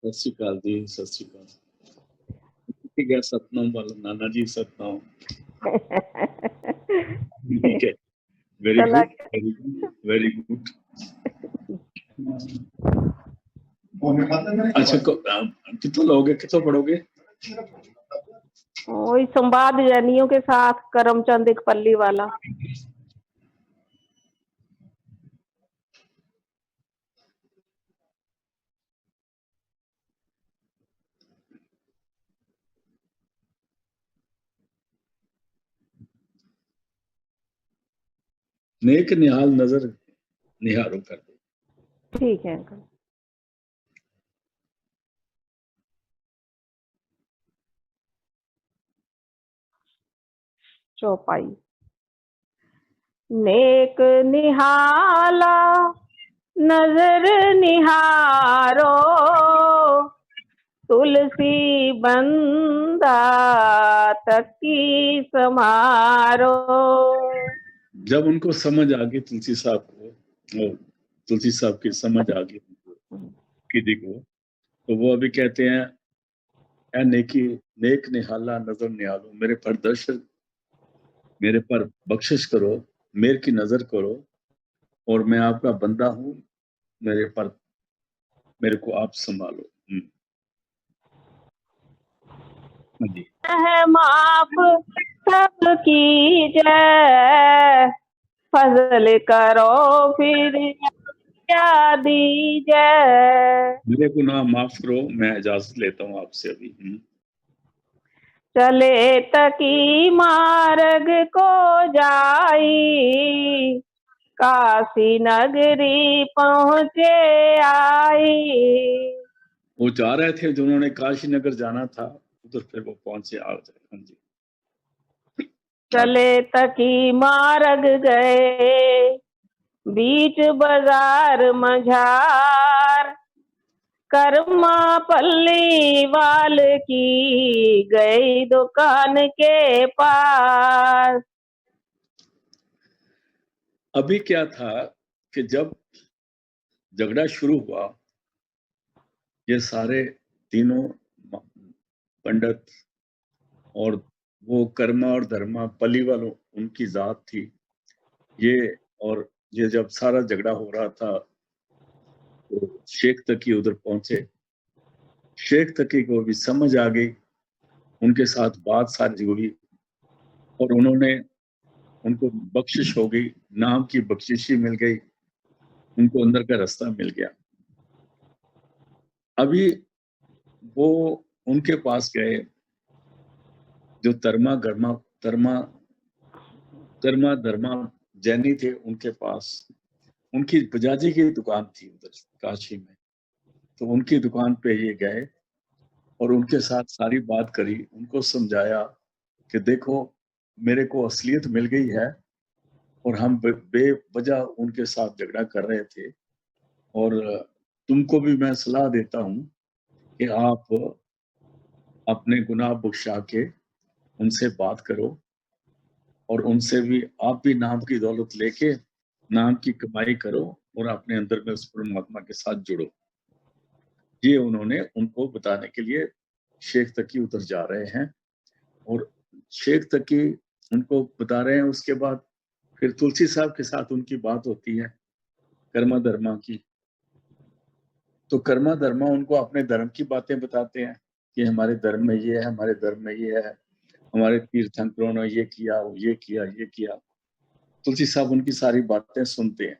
सत श्री अकाल जी, सत श्री अकाल। ठीक है, सतनाम वाला नाना जी, सतनाम। ठीक है, वेरी चला good, very good, very good. अच्छा, कितना लोगे, कितना पढ़ोगे? वही संवाद जैनियों के साथ करमचंद एक पल्ली वाला। नेक निहाल नजर निहारो कर दो। ठीक है अंकल। चौपाई। नेक निहाला नजर निहारो, तुलसी बंदा तकी समारो। जब उनको समझ आ गई तुलसी साहब को, तुलसी साहब की समझ आ गई किदी को, तो वो अभी कहते हैं, ऐ नेकी नेक निहाला नजर निहालो, मेरे पर दर्शन, मेरे पर बख्शिश करो, मेरे की नजर करो, और मैं आपका बंदा हूं, मेरे पर, मेरे को आप संभालो। हाँ जी। है माफ सबकी जय, फजल करो फिर क्या दीजै। मेरे को ना माफ करो, मैं इजाजत लेता हूँ आपसे अभी। चले तकी मार्ग को जाई, काशी नगरी पहुँचे आई। वो जा रहे थे, जिन्होंने काशी नगर जाना था, उधर फिर वो पहुंचे आ जाए। हाँ जी। चले तकी मार्ग गए, बीच बाजार मझार, कर्मा पल्ली वाल की गई दुकान के पास। अभी क्या था कि जब झगड़ा शुरू हुआ, ये सारे तीनों पंडित और वो कर्मा और धर्मा पली वालों, उनकी जात थी ये, और ये जब सारा झगड़ा हो रहा था तो शेख तकी उधर पहुंचे। शेख तकी को भी समझ आ गई, उनके साथ बात सारी हुई, और उनको बख्शिश हो गई, नाम की बख्शिशी मिल गई, उनको अंदर का रास्ता मिल गया। अभी वो उनके पास गए, जो कर्मा धर्मा जैनी थे, उनके पास, उनकी बजाजी की दुकान थी उधर काशी में, तो उनकी दुकान पे ये गए और उनके साथ सारी बात करी, उनको समझाया कि देखो, मेरे को असलियत मिल गई है, और हम बेवजह उनके साथ झगड़ा कर रहे थे, और तुमको भी मैं सलाह देता हूँ कि आप अपने गुनाह बख्शा के उनसे बात करो, और उनसे भी आप भी नाम की दौलत लेके नाम की कमाई करो, और अपने अंदर में उस परमात्मा के साथ जुड़ो। ये उन्होंने उनको बताने के लिए शेख तकी उधर जा रहे हैं, और शेख तकी उनको बता रहे हैं। उसके बाद फिर तुलसी साहब के साथ उनकी बात होती है कर्मा धर्मा की, तो कर्मा धर्मा उनको अपने धर्म की बातें बताते हैं कि हमारे धर्म में ये है, हमारे धर्म में ये है, हमारे तीर्थंकरों ने ये किया, ये किया, ये किया। तुलसी साहब उनकी सारी बातें सुनते हैं,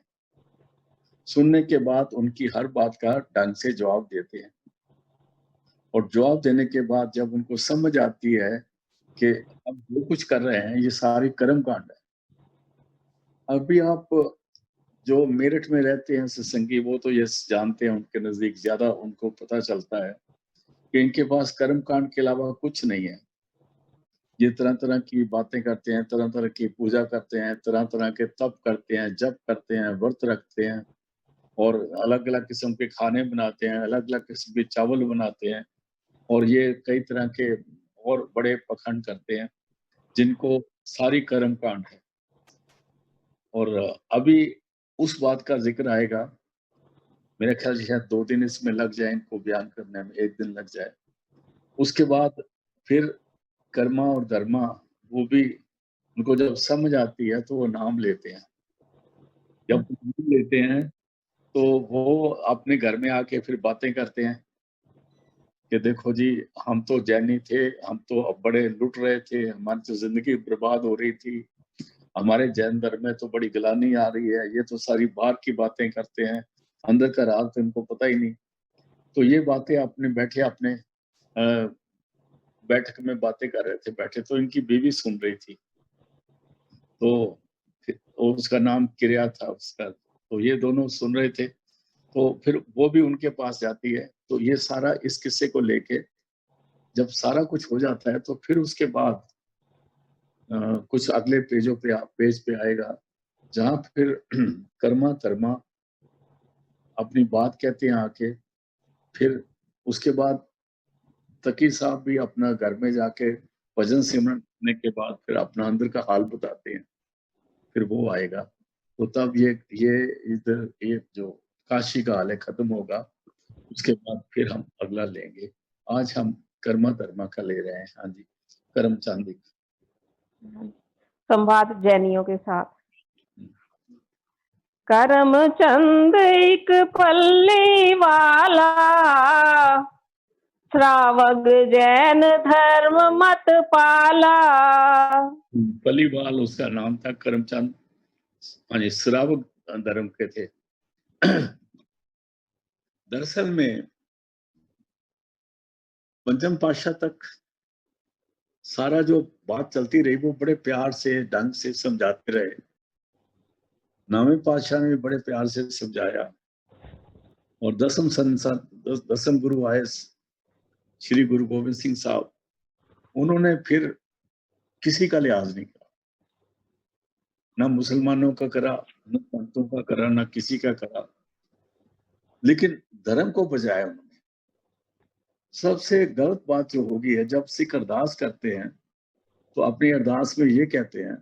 सुनने के बाद उनकी हर बात का ढंग से जवाब देते हैं, और जवाब देने के बाद जब उनको समझ आती है कि अब जो कुछ कर रहे हैं ये सारी कर्म कांड है। अभी आप जो मेरठ में रहते हैं सत्संगी, वो तो ये जानते हैं, उनके नजदीक ज्यादा उनको पता चलता है कि इनके पास कर्म कांड के अलावा कुछ नहीं है। ये तरह तरह की बातें करते हैं, तरह तरह की पूजा करते हैं, तरह तरह के तप करते हैं, जप करते हैं, व्रत रखते हैं, और अलग अलग किस्म के खाने बनाते हैं, अलग अलग किस्म के चावल बनाते हैं, और ये कई तरह के और बड़े पखंड करते हैं, जिनको सारी कर्म कांड है। और अभी उस बात का जिक्र आएगा मेरे ख्याल से शायद 2 दिन इसमें लग जाए इनको बयान करने में, 1 दिन लग जाए। उसके बाद फिर कर्मा और धर्मा वो भी उनको जब समझ आती है तो वो नाम लेते हैं। जब नाम लेते हैं तो वो अपने घर में आके फिर बातें करते हैं कि देखो जी, हम तो जैनी थे, हम तो अब बड़े लुट रहे थे, हमारी तो जिंदगी बर्बाद हो रही थी, हमारे जैन धर्म में तो बड़ी गिलानी आ रही है, ये तो सारी बाहर की बातें करते हैं, अंदर का राज तो इनको पता ही नहीं। तो ये बातें अपने बैठे अपने बैठक में बातें कर रहे थे, बैठे तो इनकी बीवी सुन रही थी। तो और उसका नाम किरिया था उसका, तो ये दोनों सुन रहे थे। तो फिर वो भी उनके पास जाती है। तो ये सारा इस किस्से को लेके जब सारा कुछ हो जाता है तो फिर उसके बाद कुछ अगले पेज पे आएगा जहाँ फिर कर्मा धर्मा अपनी बात कहते हैं आके। फिर उसके बाद तकी साहब भी अपना घर में जाके भजन सिमरन करने के बाद फिर अपना अंदर का हाल बताते हैं। फिर वो आएगा तो तब ये इधर ये जो काशी का हाल है खत्म होगा। उसके बाद फिर हम अगला लेंगे। आज हम कर्मा धर्मा का ले रहे हैं। हाँ जी, कर्म चांदी का। संवाद जैनियों के साथ। करमचंद एक पल्ली वाला, श्रावक जैन धर्म मत पाला। पलीवाल उसका नाम था, करमचंद। हाँ जी, श्रावक धर्म के थे। दरअसल में पंचम पातशाह तक सारा जो बात चलती रही वो बड़े प्यार से ढंग से समझाते रहे। नौवें पातशाह ने भी बड़े प्यार से समझाया। और दसम गुरु आए श्री गुरु गोविंद सिंह साहब, उन्होंने फिर किसी का लिहाज नहीं करा, ना मुसलमानों का करा, न पंतों का करा, ना किसी का करा, लेकिन धर्म को बचाया उन्होंने। सबसे गलत बात जो होगी है, जब सिख अरदास करते हैं तो अपनी अरदास में ये कहते हैं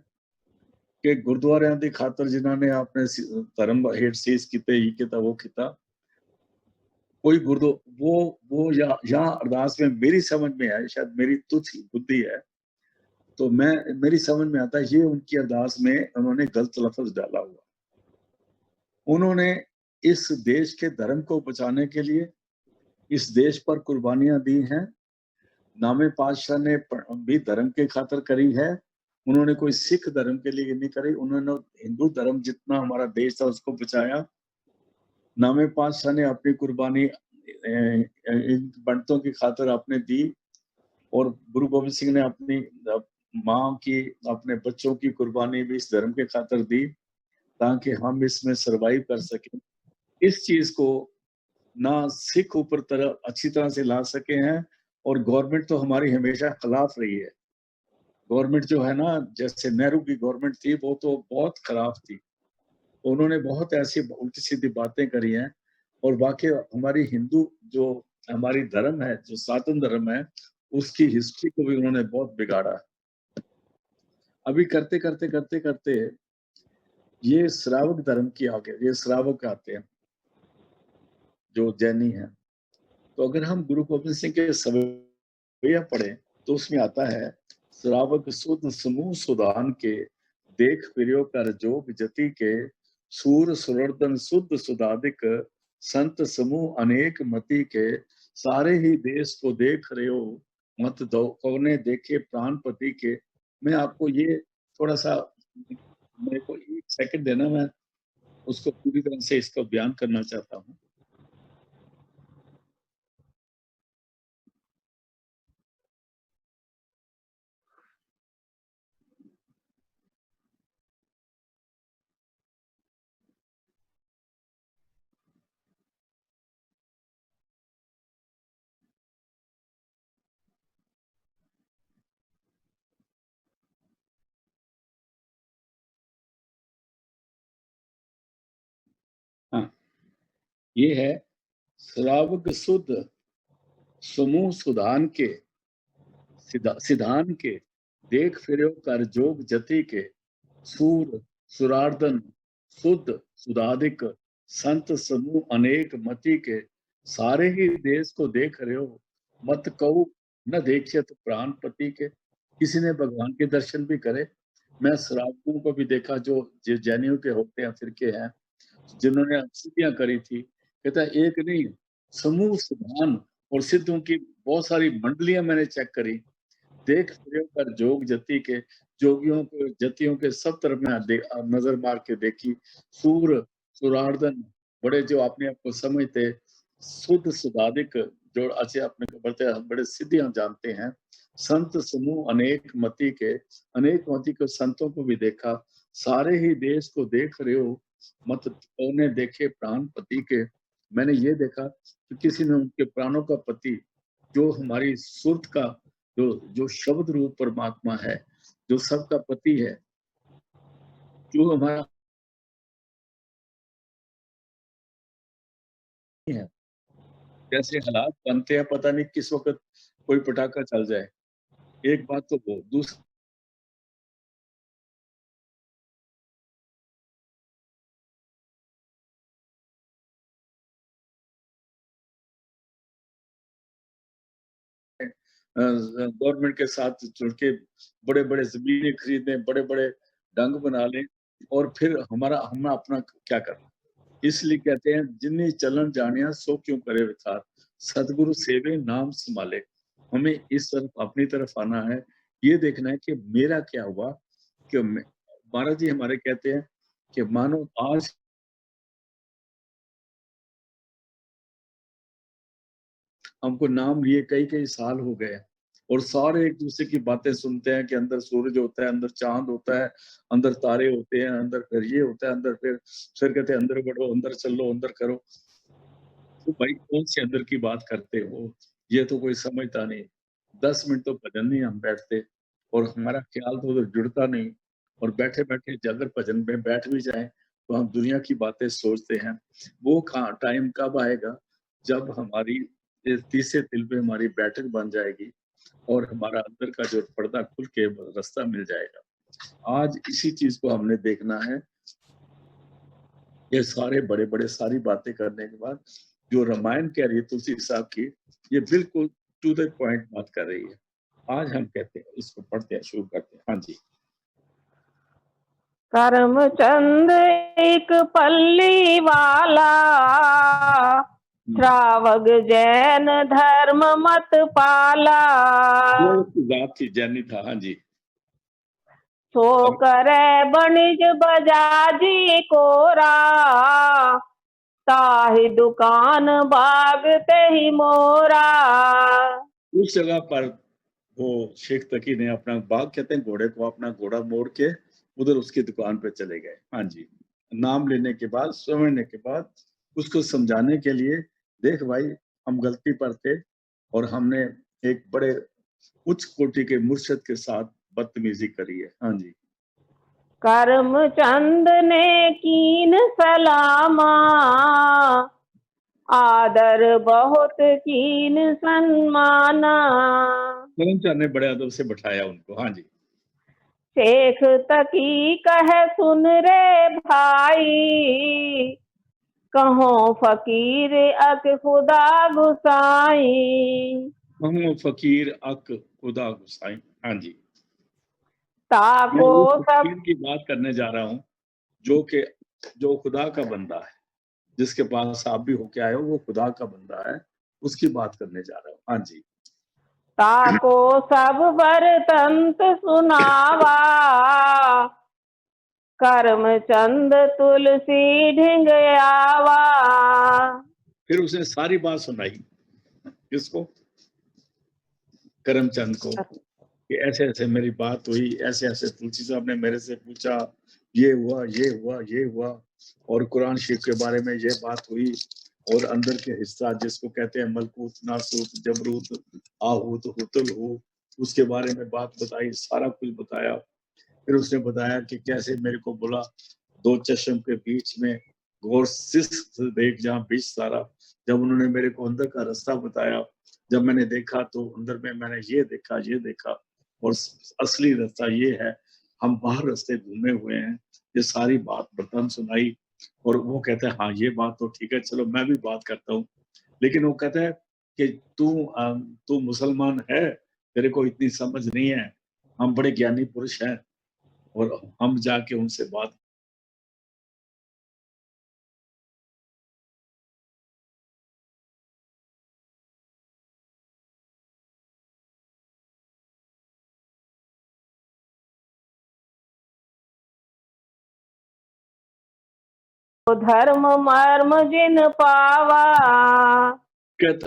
कि गुरुद्वारियां दी खातर जिन्होंने आपने धर्म हेठ सीस किते, ये किता वो किता, कोई गुरुद्व वो यहाँ अरदास में मेरी समझ में है, शायद मेरी तुच्छ बुद्धि है, तो मेरी समझ में आता है ये उनकी अरदास में उन्होंने गलत लफ्ज डाला हुआ। उन्होंने इस देश के धर्म को बचाने के लिए इस देश पर कुर्बानियां दी हैं। नामे पातशाह ने भी धर्म के खातर करी है, उन्होंने कोई सिख धर्म के लिए नहीं करी, उन्होंने हिंदू धर्म जितना हमारा देश था उसको बचाया। नामे पातशाह ने अपनी कुर्बानी इन पंडितों की खातर आपने दी, और गुरु गोविंद सिंह ने अपनी माँ की, अपने बच्चों की कुर्बानी भी इस धर्म के खातर दी ताकि हम इसमें सरवाइव कर सकें। इस चीज को ना सिख ऊपर तरह अच्छी तरह से ला सके हैं, और गवर्नमेंट तो हमारी हमेशा खिलाफ रही है। गवर्नमेंट जो है ना, जैसे नेहरू की गवर्नमेंट थी वो तो बहुत खराब थी, उन्होंने बहुत ऐसी उल्टी सीधी बातें करी हैं। और वाकई हमारी हिंदू जो हमारी धर्म है, जो सनातन धर्म है, उसकी हिस्ट्री को भी उन्होंने बहुत बिगाड़ा। अभी करते करते करते करते ये श्रावक धर्म की आगे, ये श्रावक आते हैं जो जैनी है। तो अगर हम गुरु गोविंद सिंह के सवैया पढ़े तो उसमें आता है, श्रावक सुध समूह सुदान के, देख फिरियो कर जोग जति के, सूर सुरर्दन शुद्ध सुदादिक, संत समूह अनेक मति के, सारे ही देश को देख रहे हो, मत दो कौने देखे प्राणपति के। मैं आपको ये थोड़ा सा, मेरे को 1 सेकंड देना, मैं उसको पूरी तरह से इसका बयान करना चाहता हूँ। हाँ, ये है, श्रावक शुद्ध समूह सुधान के, सिधान के, देख फिरो कर जोग जति के, सूर सुरार्दन शुद्ध सुधादिक, संत समूह अनेक मति के, सारे ही देश को देख रहे हो, मत कहू न देखिए तो प्राण पति के। किसी ने भगवान के दर्शन भी करे। मैं श्रावकों को भी देखा जो जैनियों के होते हैं, फिरके हैं, जिन्होंने सिद्धियां करी थी। कहता है एक नहीं, समूह सुभान और सिद्धों की बहुत सारी मंडलियां मैंने चेक करी। देख प्रयोग कर जोग जति के, जोगियों को जतियों के सब तरफ में नजर मार के देखी। सूर सुरार्दन, बड़े जो अपने आप को समझते, शुद्ध सुधादिक, जो अच्छे अपने को बढ़ते बड़े सिद्धियां जानते हैं। संत समूह अनेक मति के, अनेक मति के संतों को भी देखा। सारे ही देश को देख रहे हो, मत उन्हें देखे प्राण पति के। मैंने ये देखा कि किसी ने उनके प्राणों का पति, जो हमारी सुरत का जो जो शब्द रूप परमात्मा है, जो सबका पति है, जो हमारा है। कैसे हालात बनते हैं पता नहीं, किस वक्त कोई पटाखा चल जाए। एक बात तो वो, दूसरी गवर्नमेंट के साथ जुड़ के बड़े बड़े जमीनें खरीदें, बड़े बड़े डंग बना लें, और फिर हम अपना क्या करना। इसलिए कहते हैं जिन्हें चलन जानिया सो क्यों करे विचार, सदगुरु सेवे नाम संभाले। हमें इस तरफ अपनी तरफ आना है, ये देखना है कि मेरा क्या हुआ। कि महाराज जी हमारे कहते हैं कि मानो आज हमको नाम लिए कई कई साल हो गए, और सारे एक दूसरे की बातें सुनते हैं कि अंदर सूरज होता है, अंदर चांद होता है, अंदर तारे होते हैं, अंदर फिर ये होता है, अंदर फिर कहते हैं अंदर बढ़ो, अंदर चलो, अंदर करो। तो भाई कौन से अंदर की बात करते हो, ये तो कोई समझता नहीं। 10 मिनट तो भजन नहीं हम बैठते, और हमारा ख्याल तो उधर जुड़ता नहीं। और बैठे बैठे अगर भजन में बैठ भी जाए तो हम दुनिया की बातें सोचते हैं। वो टाइम कब आएगा जब हमारी तीसरे दिल पे हमारी बैठक बन जाएगी, और हमारा अंदर का जो पर्दा खुल के रास्ता मिल जाएगा। आज इसी चीज को हमने देखना है। ये सारे बड़े बड़े सारी बातें करने के बाद जो रामायण कह रही है तुलसी साहब की, ये बिल्कुल टू द पॉइंट बात कर रही है। आज हम कहते हैं, इसको पढ़ते हैं, शुरू करते हैं। हाँ जी। करमचंद एक पल्ली वाला, श्रावक जैन धर्म मत पाला। जात की जैनी था। हाँ जी। सो करे बणिज बजाजी कोरा, ताहि दुकान भागते ही मोरा। उस जगह पर वो शेख तकी ने अपना बाग, कहते हैं घोड़े को, अपना घोड़ा मोड़ के उधर उसकी दुकान पे चले गए। हाँ जी। नाम लेने के बाद, समझने के बाद, उसको समझाने के लिए, देख भाई हम गलती पर थे, और हमने एक बड़े उच्च कोटि के मुर्शिद के साथ बदतमीजी करी है। हाँ जी। करमचंद ने कीन सलामा, आदर बहुत कीन सन्माना। करमचंद ने बड़े अदब से बैठाया उनको। हाँ जी। शेख तकी कहे सुन रे भाई, कहो फकीर अक खुदा गुसाई। हम फकीर अक खुदा गुसाई। हाँ जी। मैं ताको उस सब फकीर की बात करने जा रहा हूँ जो खुदा का बंदा है, जिसके पास आप भी होके आए हो, वो खुदा का बंदा है, उसकी बात करने जा रहा हूँ। हाँ जी। ताको सब बरतंत सुनावा, करमचंद तुलसी ढिंग आवा। फिर उसने सारी बात सुनाई, किसको? करमचंद को, कि ऐसे ऐसे मेरी बात हुई, ऐसे ऐसे तुलसी साहब ने मेरे से पूछा, ये हुआ, ये हुआ, ये हुआ, और कुरान शरीफ के बारे में ये बात हुई, और अंदर के हिस्सा जिसको कहते हैं मलकूत, नासूत, जबरूत, आहूत, हुतुल हू, उसके बारे में बात बताई, सारा कुछ बताया। फिर उसने बताया कि कैसे मेरे को बोला, दो चश्म के बीच में गौर सिस देख, जहाँ बीच सारा। जब उन्होंने मेरे को अंदर का रास्ता बताया, जब मैंने देखा तो अंदर में मैंने ये देखा, ये देखा, और असली रास्ता ये है, हम बाहर रास्ते घूमे हुए हैं। ये सारी बात बर्तन सुनाई, और वो कहता है हाँ ये बात तो ठीक है, चलो मैं भी बात करता हूँ। लेकिन वो कहता है कि तू मुसलमान है, तेरे को इतनी समझ नहीं है, हम बड़े ज्ञानी पुरुष हैं और हम जाके उनसे बात। धर्म मर्म जिन पावा।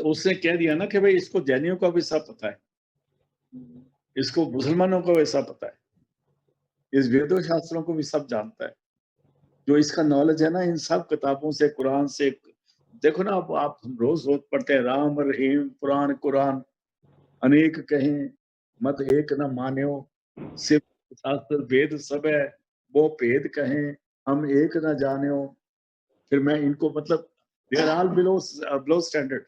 उसने कह दिया ना कि भाई इसको जैनियों का भी सब पता है, इसको मुसलमानों को भी सब पता है, इस वेदों शास्त्रों को भी सब जानता है। जो इसका नॉलेज है ना इन सब किताबों से, कुरान से। देखो ना, आप हम रोज रोज पढ़ते हैं राम रहीम पुराण कुरान, अनेक कहें मत एक न मान्यो, सिर्फ शास्त्र वेद सब है, वो भेद कहें हम एक न जान्यो। फिर मैं इनको मतलब they are all below standard,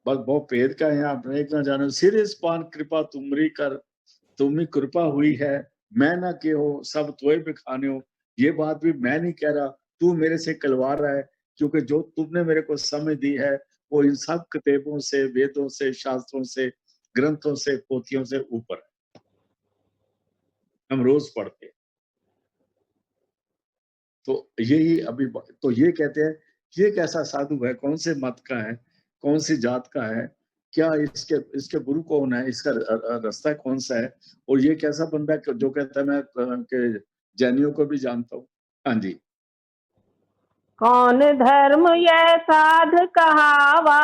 बस वो भेद का है आप एक न जानो। सिर इस पान कृपा तुमरी कर, तुम्हें कृपा हुई है, मैं ना के हो सब तोय बिखाने हो। ये बात भी मैं नहीं कह रहा, तू मेरे से कलवा रहा है, क्योंकि जो तुमने मेरे को समझ दी है वो इन सब किताबों से, वेदों से, शास्त्रों से, ग्रंथों से, पोथियों से ऊपर है। हम रोज पढ़ते हैं। तो यही अभी तो ये कहते हैं ये कैसा साधु है, कौन से मत का है, कौन सी जात का है, क्या इसके इसके गुरु कौन है, इसका रास्ता कौन सा है, और ये कैसा बंदा है जो कहता है मैं कि जैनियों को भी जानता हूँ। हाँ जी। कौन धर्म यह साध कहावा,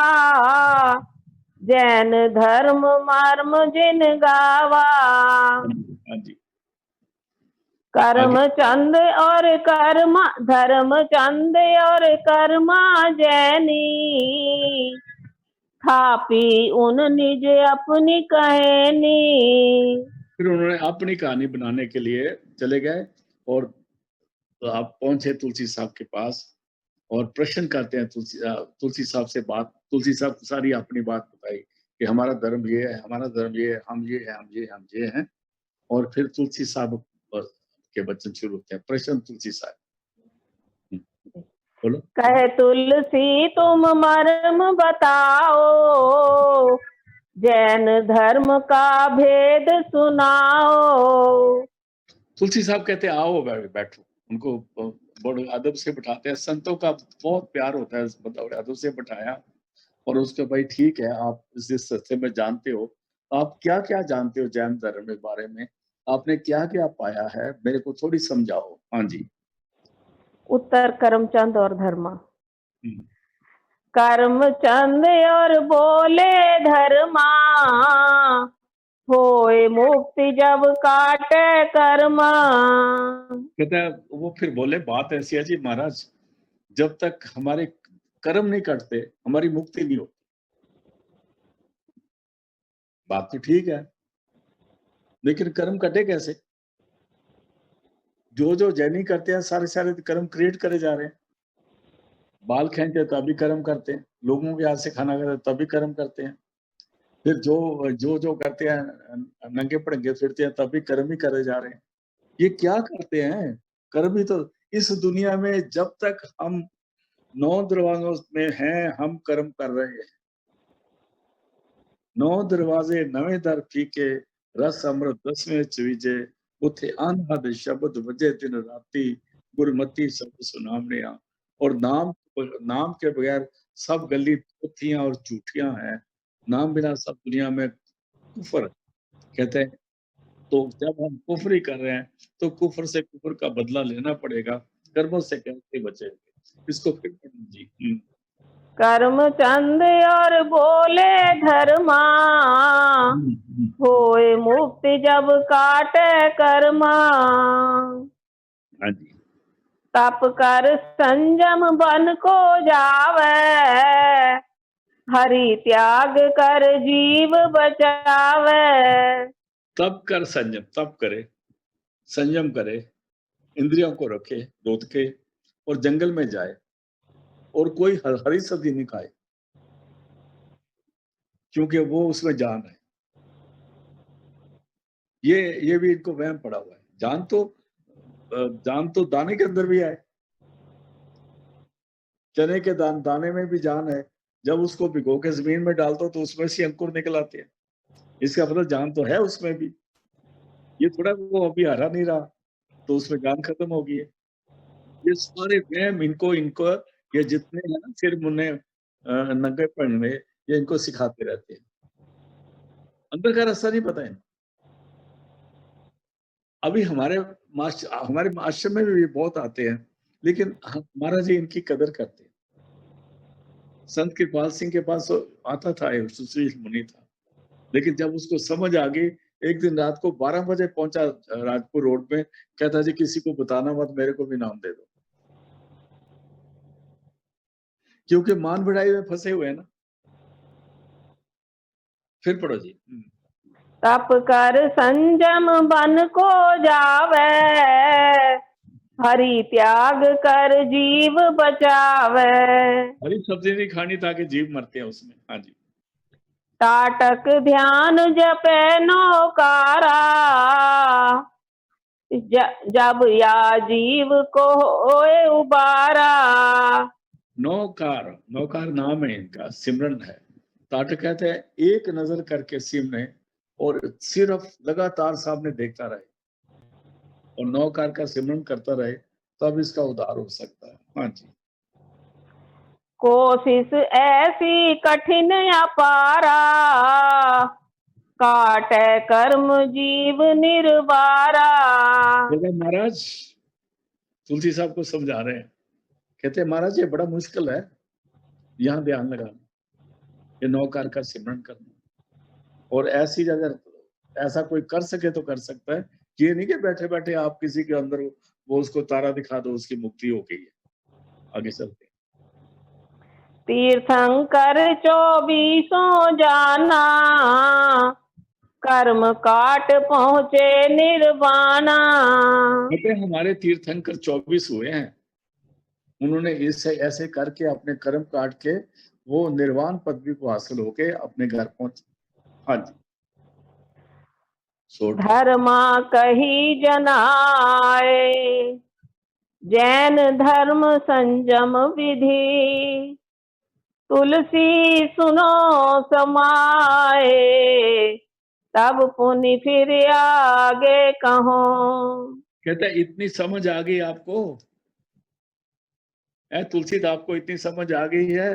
जैन धर्म मर्म जिन गावा। हाँ जी। कर्म आगे चंद और कर्मा, धर्म चंद और कर्मा जैनी। थापी उन निज अपनी कहनी। फिर उन्होंने अपनी कहानी बनाने के लिए चले गए और आप पहुंचे तुलसी साहब के पास और प्रश्न करते हैं तुलसी साहब से बात। तुलसी साहब सारी अपनी बात बताई कि हमारा धर्म ये है, हमारा धर्म ये है, हम ये है, हम ये हैं। और फिर तुलसी साहब के वचन शुरू होते हैं। प्रश्न तुलसी साहब, बोलो। कहे तुलसी तुम मर्म बताओ, जैन धर्म का भेद सुनाओ। तुलसी साहब कहते हैं आओ बैठो। उनको बड़े अदब से बिठाते हैं। संतों का बहुत प्यार होता है, बड़े अदब से बिठाया और उसके भाई ठीक है, आप इस सस्ते में जानते हो, आप क्या क्या जानते हो जैन धर्म के बारे में, आपने क्या क्या पाया है, मेरे को थोड़ी समझाओ। हाँ जी। उत्तर करमचंद और धर्मा। हम्म, करमचंद और बोले धर्मा, होए मुक्ति जब काटे कर्मा। कहता है वो फिर बोले बात ऐसी है जी महाराज, जब तक हमारे कर्म नहीं कटते हमारी मुक्ति नहीं होती। बात तो ठीक है, लेकिन कर्म कटे कैसे? जो जो जैनी करते हैं सारे सारे कर्म क्रिएट करे जा रहे हैं। बाल खींचते तभी कर्म करते हैं, लोगों के हाथ से खाना खाते तभी कर्म करते हैं। फिर जो जो जो करते हैं नंगे पड़ंगे फिरते हैं तभी कर्म ही करे जा रहे हैं। ये क्या करते हैं? कर्म ही तो इस दुनिया में जब तक हम 9 दरवाजों में हैं हम कर्म कर रहे हैं। 9 दरवाजे नवे दर फीके, रस अमृत 10वें चवीजे, उथे अनहद शब्द वजे दिन राती, गुरमती सब सुनामणिया। और नाम के बगैर सब गली पोथियां और झूठियां हैं। नाम बिना सब दुनिया में कुफर। कहते हैं तो जब हम कुफर ही कर रहे हैं तो कुफर से कुफर का बदला लेना पड़ेगा, कर्मों से कैसे बचेंगे? इसको फिर पढ़ना जी। करमचंद और बोले धर्मा, होए मुक्ति जब काटे कर्मा। हाँ जी। तप कर संयम बन को जावे, हरि त्याग कर जीव बचावे। तब कर संयम, तब करे, संयम करे, इंद्रियों को रखे रोक के और जंगल में जाए और कोई हरी सब्जी नहीं खाए, क्योंकि वो उसमें जान है। ये भी इनको वहम पड़ा हुआ है। जान तो दाने के अंदर भी है, चने के दाने में भी जान है, जब उसको भिगो के जमीन में डाल दो तो उसमें से अंकुर निकल आते हैं। इसका मतलब जान तो है उसमें भी। ये थोड़ा वो अभी हरा नहीं रहा तो उसमें जान खत्म हो गई है। ये सारे वहम इनको इनको ये जितने हैं ना सिर मुन्ने नंगे पड़ने, ये इनको सिखाते रहते हैं। अंदर का रास्ता नहीं पता है। अभी हमारे आश्रम में भी बहुत आते हैं, लेकिन महाराज जी इनकी कदर करते हैं। संत कृपाल सिंह के पास आता था, सुशील मुनि था, लेकिन जब उसको समझ आ गई, एक दिन रात को 12 बजे पहुंचा राजपुर रोड में, कहता जी किसी को बताना मत, मेरे को भी नाम दे दो, क्योंकि मान बढ़ाई में फंसे हुए हैं ना। फिर पढ़ो जी। तप कर संजम बन को जावे, हरि त्याग कर जीव बचावे। हरी सब्जी नहीं खानी ताकि जीव मरते हैं उसमें। हाँ जी। ताटक ध्यान जपे नौकारा, जब या जीव को होए उबारा। नौकार नाम है इनका, सिमरन है। ताटक कहते हैं एक नजर करके सिमरने और सिर्फ लगातार सामने देखता रहे और नौकार का सिमरन करता रहे, तब इसका उद्धार हो सकता है। हाँ जी। कोशिश ऐसी कठिन अपारा, काटे कर्म जीव निर्वारा। महाराज तुलसी साहब को समझा रहे हैं, कहते हैं महाराज ये बड़ा मुश्किल है, यहाँ ध्यान लगाना, ये नौकार का सिमरन करना, और ऐसी अगर ऐसा कोई कर सके तो कर सकता है। ये नहीं कि बैठे बैठे आप किसी के अंदर वो उसको तारा दिखा दो उसकी मुक्ति हो गई है। आगे चलते हैं। तीर्थंकर 24 जाना, कर्म काट पहुँचे निर्वाणा। कहते हमारे तीर्थंकर 24 हुए हैं, उन्होंने इससे ऐसे करके अपने कर्म काट के वो निर्वाण पदवी को हासिल होके अपने घर पहुंचे। हाँ जी। धर्मा कही जनाए, जैन धर्म संजम विधि। तुलसी सुनो समाए, तब पुनि फिर आगे कहो। कहते हैं इतनी समझ आ गई आपको, तुलसी आपको इतनी समझ आ गई है,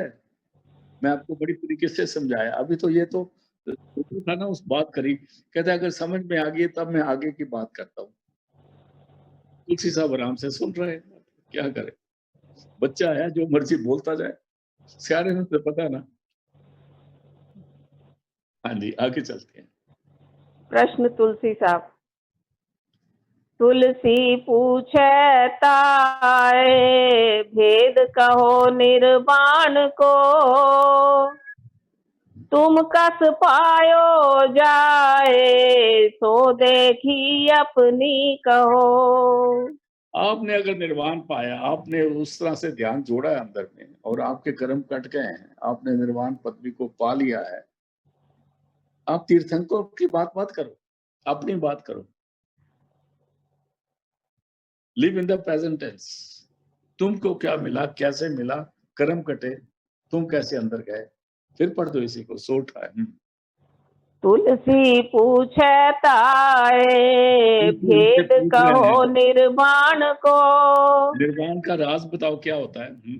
मैं आपको बड़ी तरीके से समझाया। अभी तो ये तो था ना उस बात करी, कहते अगर समझ में आ गई तब मैं आगे की बात करता हूँ। तुलसी साहब आराम से सुन रहे हैं, क्या करे, बच्चा है जो मर्जी बोलता जाए, सारे में तो पता है ना। हाँ जी आगे चलते हैं। प्रश्न तुलसी साहब। तुलसी पूछे ताए, भेद कहो निर्वाण को। तुम कस पायो जाए, सो देखी अपनी कहो। आपने अगर निर्वाण पाया, आपने उस तरह से ध्यान जोड़ा है अंदर में और आपके कर्म कट गए हैं, आपने निर्वाण पदवी को पा लिया है, आप तीर्थंकर की बात मत करो, अपनी बात करो। Live in the present tense. तुमको क्या मिला, कैसे मिला, कर्म कटे, तुम कैसे अंदर गए। फिर पढ़ दो इसी को, सोठ है। तुलसी पूछे ताए, भेद कहो निर्वाण को। निर्वाण का राज बताओ क्या होता है।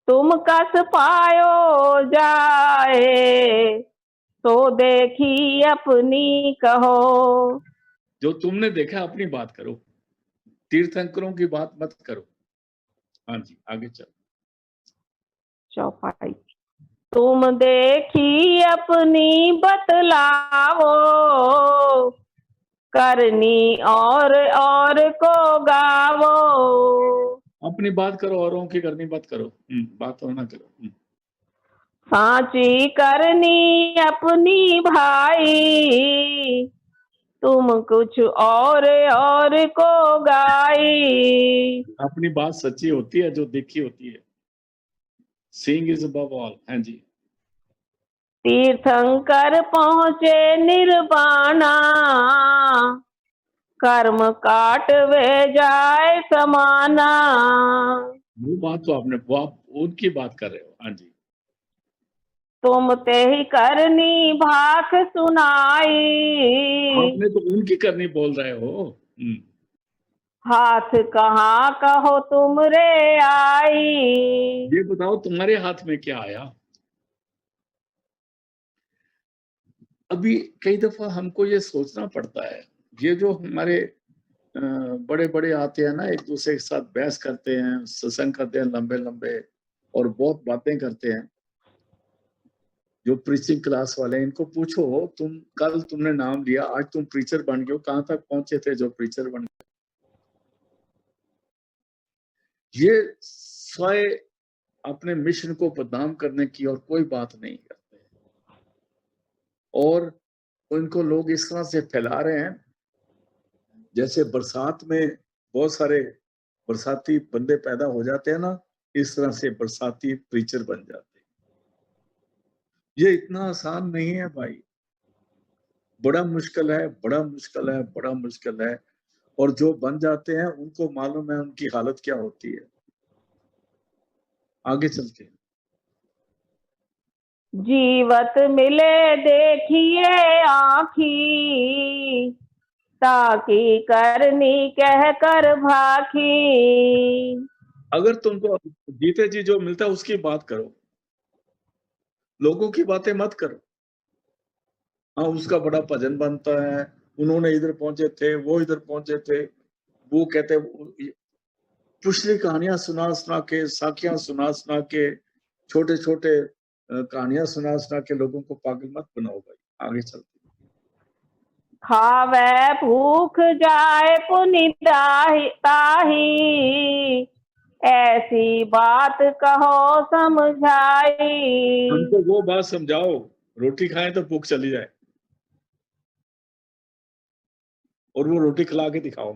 तुम कस पायो जाए, तो देखी अपनी कहो। जो तुमने देखा अपनी बात करो, तीर्थंकरों की बात मत करो। हाँ जी आगे चलो। चौपाई। तुम देखी अपनी बतलावो, करनी और को गावो। अपनी बात करो, औरों की करनी मत करो। बात और ना करो। साची करनी अपनी भाई, तुम कुछ और को गाई। अपनी बात सच्ची होती है जो देखी होती है। Seeing is above all. हाँ जी। तीर्थंकर पहुँचे निर्वाणा, कर्म काट वे जाए समाना। वो बात तो आपने, वो आप उनकी बात कर रहे हो। हाँ जी। तुम ते ही करनी भाख सुनाई, आपने तो उनकी करनी बोल रहे हो। हाथ कहाँ कहो तुम रे आई। ये बताओ तुम्हारे हाथ में क्या आया। अभी कई दफा हमको ये सोचना पड़ता है, ये जो हमारे बड़े बड़े आते हैं ना, एक दूसरे के साथ बहस करते हैं, सत्संग करते हैं लंबे लंबे, और बहुत बातें करते हैं, जो प्रीचिंग क्लास वाले हैं, इनको पूछो, तुम कल तुमने नाम लिया, आज तुम प्रीचर बन गए हो, कहां तक पहुंचे थे जो प्रीचर बन गए। ये स्वयं अपने मिशन को बदनाम करने की और कोई बात नहीं करते, और उनको लोग इस तरह से फैला रहे हैं जैसे बरसात में बहुत सारे बरसाती बंदे पैदा हो जाते हैं ना, इस तरह से बरसाती प्रीचर बन जाते हैं। ये इतना आसान नहीं है भाई, बड़ा मुश्किल है, बड़ा मुश्किल है, बड़ा मुश्किल है। और जो बन जाते हैं उनको मालूम है उनकी हालत क्या होती है। आगे चलते हैं। जीवत मिले देखिए आँखी, ताकि करनी कह कर भाखी। अगर तुमको जीते जी जो मिलता है उसकी बात करो, लोगों की बातें मत करो। हाँ, उसका बड़ा भजन बनता है, उन्होंने इधर पहुंचे थे, वो इधर पहुंचे थे, वो कहते पिछली कहानियां सुना सुना के, साखियां सुना सुना के, छोटे छोटे कहानियां सुना सुना के लोगों को पागल मत बनाओ भाई। आगे चलते। खावे भूख जाए पुनि ताही, ऐसी बात कहो समझाई। हमको वो बात समझाओ, रोटी खाएं तो भूख चली जाए, और वो रोटी खिला के दिखाओ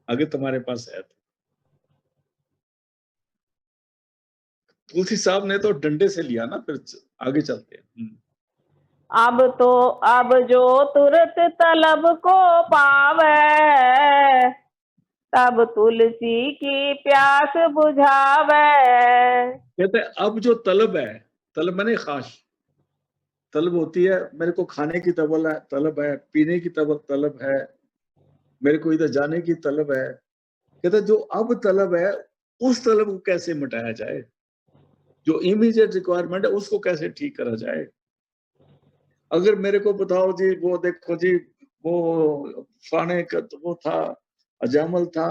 अगर तुम्हारे पास है तो। तुलसी साहब ने तो डंडे से लिया ना, फिर आगे चलते हैं। अब जो तुरत तलब को पावे, तब तुलसी की प्यास बुझावे। कहते हैं अब जो तलब है, तलब मैंने खाश, तलब होती है मेरे को खाने की तलब है, पीने की तलब है, मेरे को इधर जाने की तलब है। कहते जो अब तलब है, उस तलब को कैसे मिटाया जाए, जो इमीडिएट रिक्वायरमेंट है उसको कैसे ठीक करा जाए। अगर मेरे को बताओ जी, वो देखो जी, वो फाने का तो वो था, अजामल था,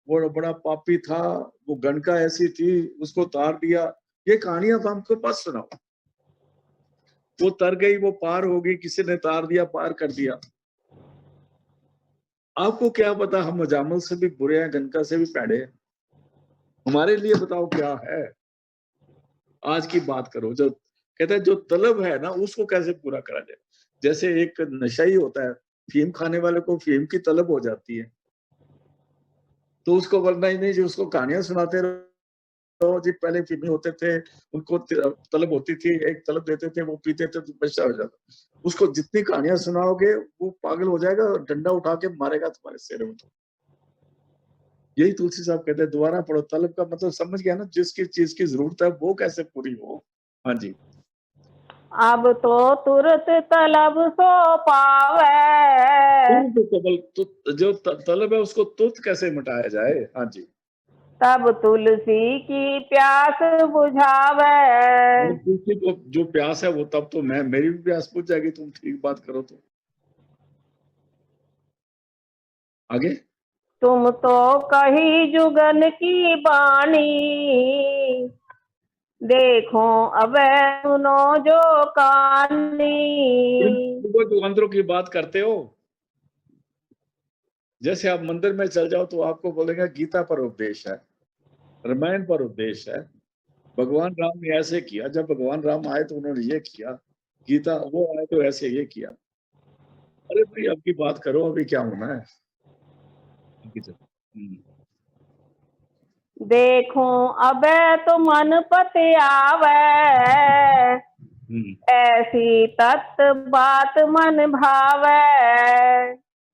वो बड़ा पापी था, वो गणका ऐसी थी, उसको तार दिया, ये कहानियां तो हमको पास सुनाओ। वो तर गई, वो पार हो गई, किसी ने तार दिया, पार कर दिया। आपको क्या पता, हम अजामल से भी बुरे हैं, गणका से भी पैड़े हैं। हमारे लिए बताओ क्या है। आज की बात करो, जो कहते हैं जो तलब है ना उसको कैसे पूरा करा जाए। जैसे एक नशाई होता है, फीम खाने वाले को फीम की तलब हो जाती है, तो उसको बोलना ही नहीं जी, उसको कहानियां सुनाते रहो जी, पहले फीमी होते थे, उनको तलब होती थी, एक तलब देते थे, वो पीते थे तो बच्चा हो जाता। उसको जितनी कहानियां सुनाओगे वो पागल हो जाएगा, डंडा उठा के मारेगा तुम्हारे सिर में। यही तुलसी साहब कहते हैं, दोबारा पढ़ो। तलब का मतलब समझ गया ना, जिसकी चीज की जरूरत है वो कैसे पूरी हो। हाँ जी। अब तो तुरत तलब सो पावे, जो तलब है उसको तुरंत कैसे मिटाया जाए। हाँ जी। तब तुलसी की प्यास बुझावे। और दूसरी को जो प्यास है वो, तब तो मेरी भी प्यास बुझ जाएगी, तुम ठीक बात करो तो। आगे। तुम तो कही जुगन की बानी, देखो अबे सुनो जो कहानी। तुम अंदरों की बात करते हो, जैसे आप मंदिर में चल जाओ तो आपको बोलेगा गीता पर उपदेश है, रामायण पर उपदेश है, भगवान राम ने ऐसे किया, जब भगवान राम आए तो उन्होंने ये किया, गीता वो आए तो ऐसे ये किया। अरे भाई अब की बात करो, अभी क्या होना है। देखो अबे तो मन पति आवे, ऐसी तत् बात मन भावे।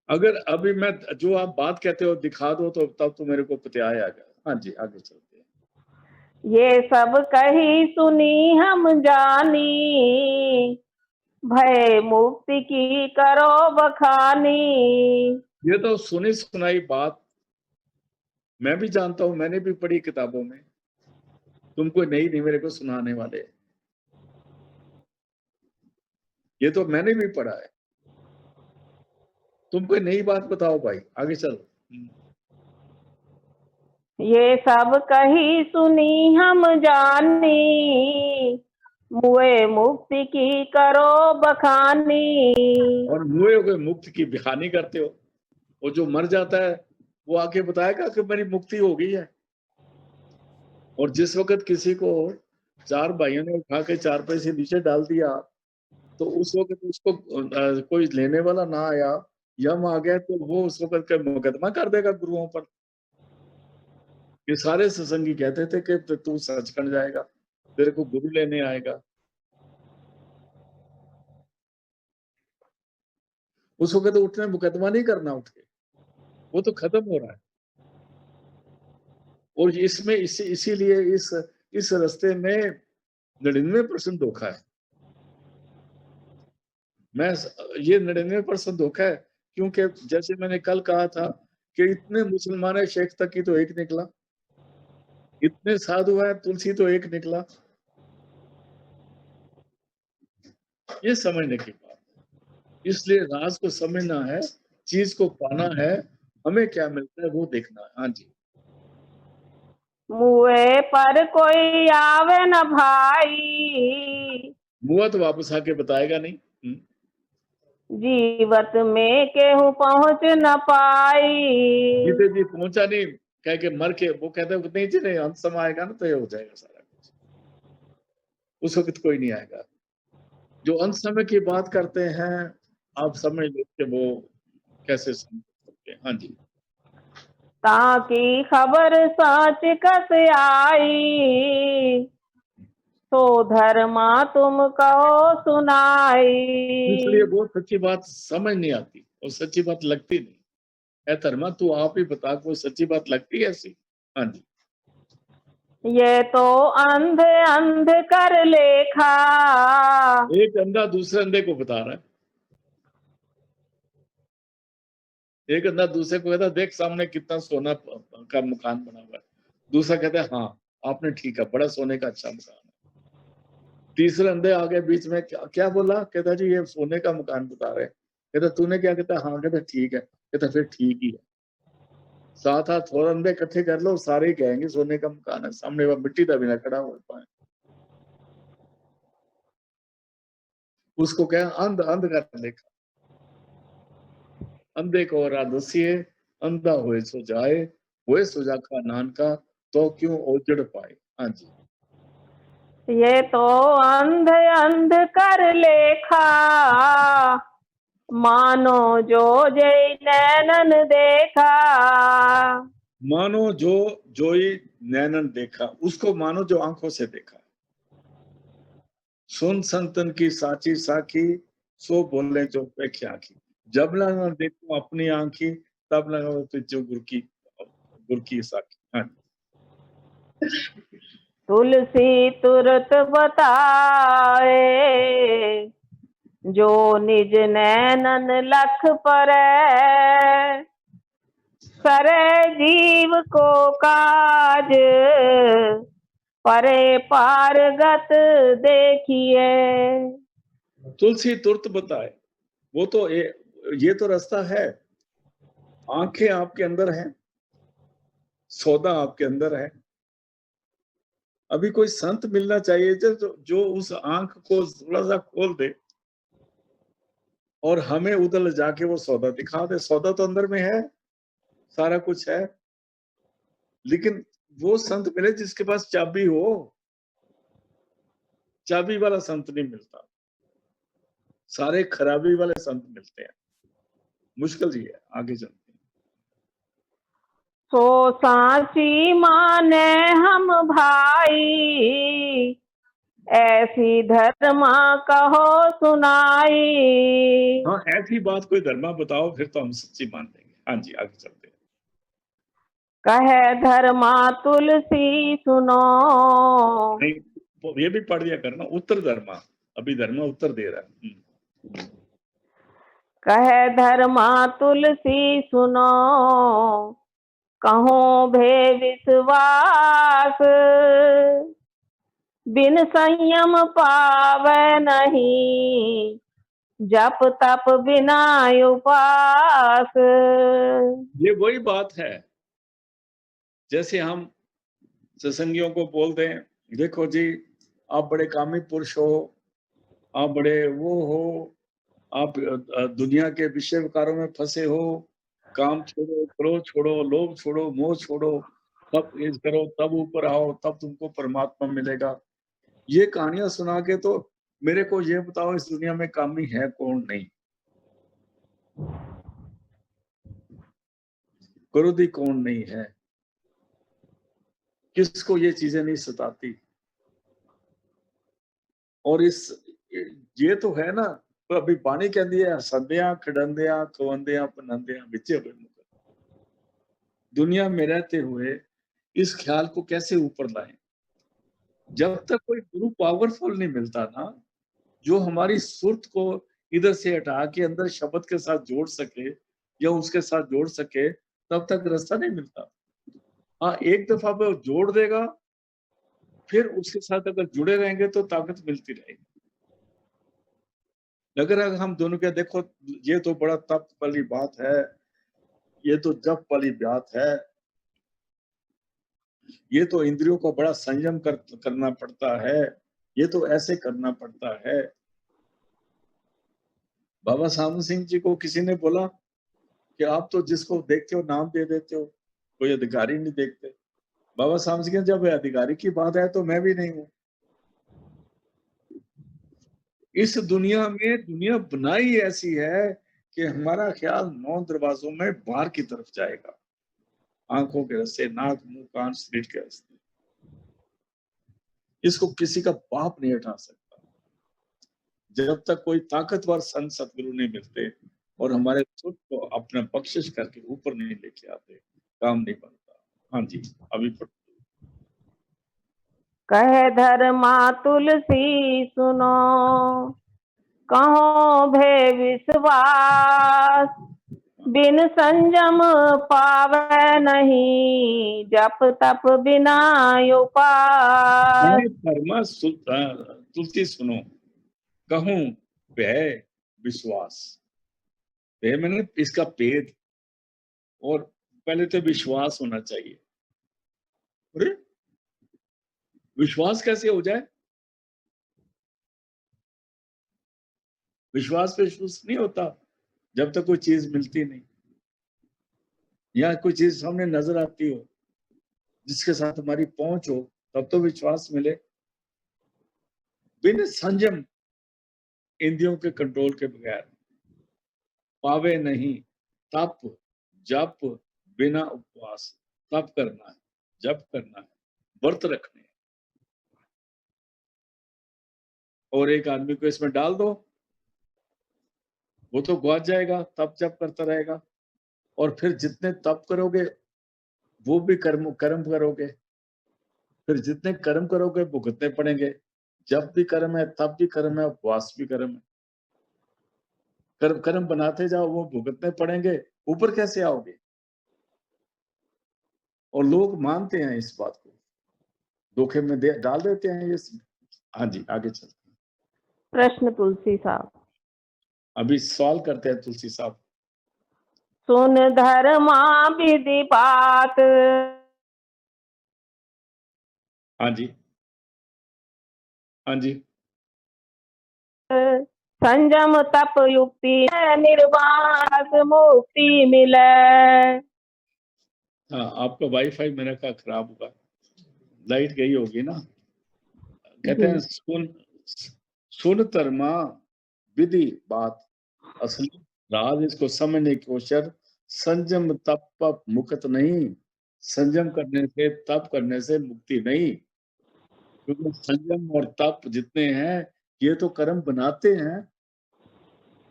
अगर अभी मैं जो आप बात कहते हो दिखा दो तो तब तो मेरे को पतियाय आ गया। हाँ जी, आगे चलते हैं। ये सब कही सुनी हम जानी, भय मुक्ति की करो बखानी। ये तो सुनी सुनाई बात मैं भी जानता हूं, मैंने भी पढ़ी किताबों में। तुम कोई नई नहीं मेरे को सुनाने वाले, ये तो मैंने भी पढ़ा है। तुम कोई नई बात बताओ भाई, आगे चलो। ये सब कही सुनी हम जानी, मुए मुक्ति की करो बखानी। और मुए हो गए मुक्त की बहानी करते हो। वो जो मर जाता है वो आके बताएगा कि मेरी मुक्ति हो गई है। और जिस वक्त किसी को 4 भाइयों ने उठा के 4 पैसे नीचे डाल दिया, तो उस वक्त उसको कोई लेने वाला ना आया, यम आ गया, तो वो उस वक्त का मुकदमा कर देगा गुरुओं पर। ये सारे सत्संगी कहते थे कि तू सचखंड जाएगा, तेरे को गुरु लेने आएगा। उस वक्त तो उठने मुकदमा नहीं करना, उठ के वो तो खत्म हो रहा है। और इसमें इसीलिए इस रास्ते में 99% धोखा है। मैं ये 99% धोखा है, क्योंकि जैसे मैंने कल कहा था कि इतने मुसलमान है, शेख तक की तो एक निकला, इतने साधु है, तुलसी तो एक निकला। ये समझने की बात है। इसलिए राज को समझना है, चीज को पाना है, हमें क्या मिलता है वो देखना है। हाँ जी। मुए पर कोई आवे न भाई, मुआ तो वापस आके बताएगा नहीं। जीवत में केहू पहुंच न पाई। जीते जी पहुंचा नहीं, कह के मर के वो कहते हैं नहीं जी नहीं, अंत समय आएगा ना तो ये हो जाएगा सारा कुछ। उस वक्त कोई नहीं आएगा। जो अंत समय की बात करते हैं, आप समझ लो कि वो कैसे समझ सकते हैं। हाँ जी। ताकि खबर साच कस आई, तो धर्मा तुम कहो सुनाई। इसलिए वो सच्ची बात समझ नहीं आती और सच्ची बात लगती नहीं। है धर्मा, तू आप ही बता को सच्ची बात लगती है ऐसी। हाँ जी। ये तो अंध अंध कर लेखा, एक अंधा दूसरे अंधे को बता रहा है। एक अंधा दूसरे को कहता है देख सामने कितना सोना का मकान बना हुआ है। दूसरा कहता है हाँ आपने ठीक है, बड़ा सोने का अच्छा मकान है। तीसरे अंधे आ गए बीच में, क्या बोला, कहता जी ये सोने का मकान बता रहे हैं। कहता तूने क्या, कहता हाँ, कहता ठीक है, कहता फिर ठीक ही है। 7 8 और अंधे इकट्ठे कर लो, सारे ही कहेंगे सोने का मकान है, सामने वह मिट्टी का भी ना खड़ा हो पाए। उसको क्या अंध अंध कर देखा, अंधे को और दसिए, अंधा हुए सो जाए, हुए सुजाखा नानका, तो क्यों ओजड़ पाए। हाँ जी। ये तो अंध अंध कर लेखा, मानो जो जय नैनन देखा। मानो जो जोई नैनन देखा, उसको मानो जो आंखों से देखा। सुन संतन की साची साखी, सो बोले जो पेख्या आखी। जब ना देखो अपनी आंखी, तब लगा तुझे गुर की साखी। हाँ। तुलसी तुरत बताए, जो निज नैनन लख परै। करे जीव को काज, परे पारगत देखिए। तुलसी तुरत बताए, वो तो ये तो रास्ता है। आंखें आपके अंदर हैं, सौदा आपके अंदर है। अभी कोई संत मिलना चाहिए जो उस आंख को थोड़ा सा खोल दे और हमें उधर ले जाके वो सौदा दिखा दे। सौदा तो अंदर में है, सारा कुछ है, लेकिन वो संत मिले जिसके पास चाबी हो। चाबी वाला संत नहीं मिलता, सारे खराबी वाले संत मिलते हैं। मुश्किल जी है। आगे चलते हैं। सो सांची माने हम भाई, ऐसी धर्मा कहो सुनाई। हाँ, ऐसी बात कोई धर्मा बताओ, फिर तो हम सच्ची मान लेंगे। हाँ जी, आगे चलते हैं। कहे धर्मा तुलसी सुनो। नहीं, ये भी पढ़ दिया करना, उत्तर धर्मा, अभी धर्मा उत्तर दे रहा है। कहे धर्मा तुलसी सुनो, कहो भे विश्वास, बिन संयम पावे नहीं, जप तप बिना उपास। ये वही बात है, जैसे हम सत्संगियों को बोलते हैं, देखो जी आप बड़े कामी पुरुष हो, आप बड़े वो हो, आप दुनिया के विषय विकारों में फंसे हो, काम छोड़ो, क्रोध छोड़ो, लोभ छोड़ो, मोह छोड़ो, तब इस करो, तब ऊपर आओ, तब तुमको परमात्मा मिलेगा। ये कहानियां सुना के तो मेरे को ये बताओ इस दुनिया में कामी है कौन नहीं, क्रोधी कौन नहीं है, किसको ये चीजें नहीं सताती। और इस ये तो है ना, तो अभी बाणी कहती है हसंदियां खिड़ंदियां खवंदियां पनंदियां बिचे हुए मुख। दुनिया में रहते हुए इस ख्याल को कैसे ऊपर लाएं? जब तक कोई गुरु पावरफुल नहीं मिलता ना, जो हमारी सुर्त को इधर से हटा के अंदर शब्द के साथ जोड़ सके या उसके साथ जोड़ सके, तब तक रास्ता नहीं मिलता। हाँ, एक दफा वो जोड़ देगा, फिर उसके साथ अगर जुड़े रहेंगे तो ताकत मिलती रहेगी। अगर हम दोनों के देखो, ये तो बड़ा तप वाली बात है, ये तो जप वाली बात है, ये तो इंद्रियों को बड़ा संयम करना पड़ता है, ये तो ऐसे करना पड़ता है। बाबा साधु सिंह जी को किसी ने बोला कि आप तो जिसको देखते हो नाम दे देते हो, कोई अधिकारी नहीं देखते। बाबा साधु सिंह, जब अधिकारी की बात है तो मैं भी नहीं हूं। इस दुनिया में दुनिया बनाई ऐसी है कि हमारा ख्याल 9 दरवाजों में बाहर की तरफ जाएगा, आंखों के रास्ते, नाक मुंह कान शरीर के रास्ते। इसको किसी का बाप नहीं हटा सकता जब तक कोई ताकतवर संत सतगुरु नहीं मिलते और हमारे खुद को अपना बख्शिश करके ऊपर नहीं लेके आते, काम नहीं बनता। हाँ जी, अभी कहे धर्मा तुलसी सुनो, कहो भे विश्वास, बिन संयम पावे नहीं, जप तप बिना उपास। धर्मा तुलसी सुनो, कहूं भय विश्वास। भय मैंने इसका भेद, और पहले तो विश्वास होना चाहिए। अरे विश्वास कैसे हो जाए? विश्वास पे विश्वास नहीं होता जब तक कोई चीज मिलती नहीं, या कोई चीज सामने नजर आती हो, जिसके साथ हमारी पहुंच हो, तब तो विश्वास मिले। बिन संयम, इंद्रियों के कंट्रोल के बगैर पावे नहीं, तप जप बिना उपवास। तप करना है, जप करना है, व्रत रखने हैं। और एक आदमी को इसमें डाल दो, वो तो गुआच जाएगा, तप जप करता रहेगा। और फिर जितने तप करोगे वो भी कर्म कर्म करोगे, फिर जितने कर्म करोगे भुगतने पड़ेंगे। जब भी कर्म है, तब भी कर्म है, उपवास भी कर्म है। कर्म कर्म बनाते जाओ, वो भुगतने पड़ेंगे, ऊपर कैसे आओगे? और लोग मानते हैं इस बात को, धोखे में डाल देते हैं ये। हाँ जी, आगे चलते हैं। प्रश्न तुलसी साहब। अभी सवाल करते हैं तुलसी साहब। सुन धर्मा विधि बात, हाँ जी, हाँ जी। संयम तप युक्ति निर्वाण मुक्ति मिले। हाँ, आपका वाईफाई मेरा का खराब हुआ, लाइट गई होगी ना। कहते हैं सुन धर्मा विधि बात, असली राज इसको समझने की कोशिश। संयम तप मुक्त नहीं, संयम करने से तप करने से मुक्ति नहीं। क्योंकि संयम और तप जितने हैं ये तो कर्म बनाते हैं,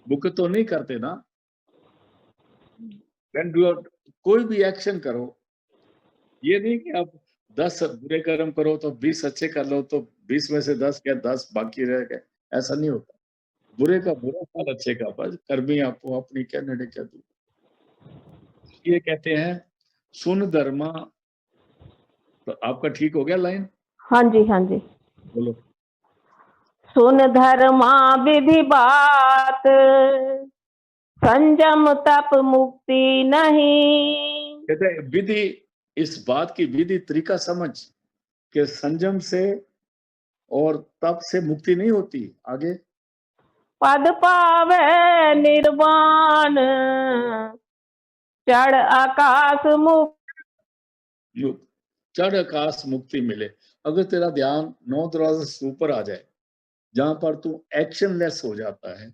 मुक्त तो नहीं करते ना। कोई भी एक्शन करो, ये नहीं कि आप 10 बुरे कर्म करो तो 20 अच्छे कर लो, तो 20 में से 10 क्या 10 बाकी रह गए, ऐसा नहीं होता। बुरे का बुरा फल अच्छे का फल, कर्मी आपको अपनी क्या नड़े क्या दूर। ये कहते हैं सुन धर्मा। तो आपका ठीक हो गया लाइन? हाँ जी, हाँ जी। बोलो। सुन धर्मा विधि बात, संयम तप मुक्ति नहीं। कहते हैं विधि, इस बात की विधि तरीका समझ कि संयम से और तप से मुक्ति नहीं होती। आगे पद पावे निर्वाण, चढ़ आकाश मुक्त। चढ़ आकाश मुक्ति मिले। अगर तेरा ध्यान 9 दरवाजे से ऊपर आ जाए, जहां पर तू एक्शनलेस हो जाता है,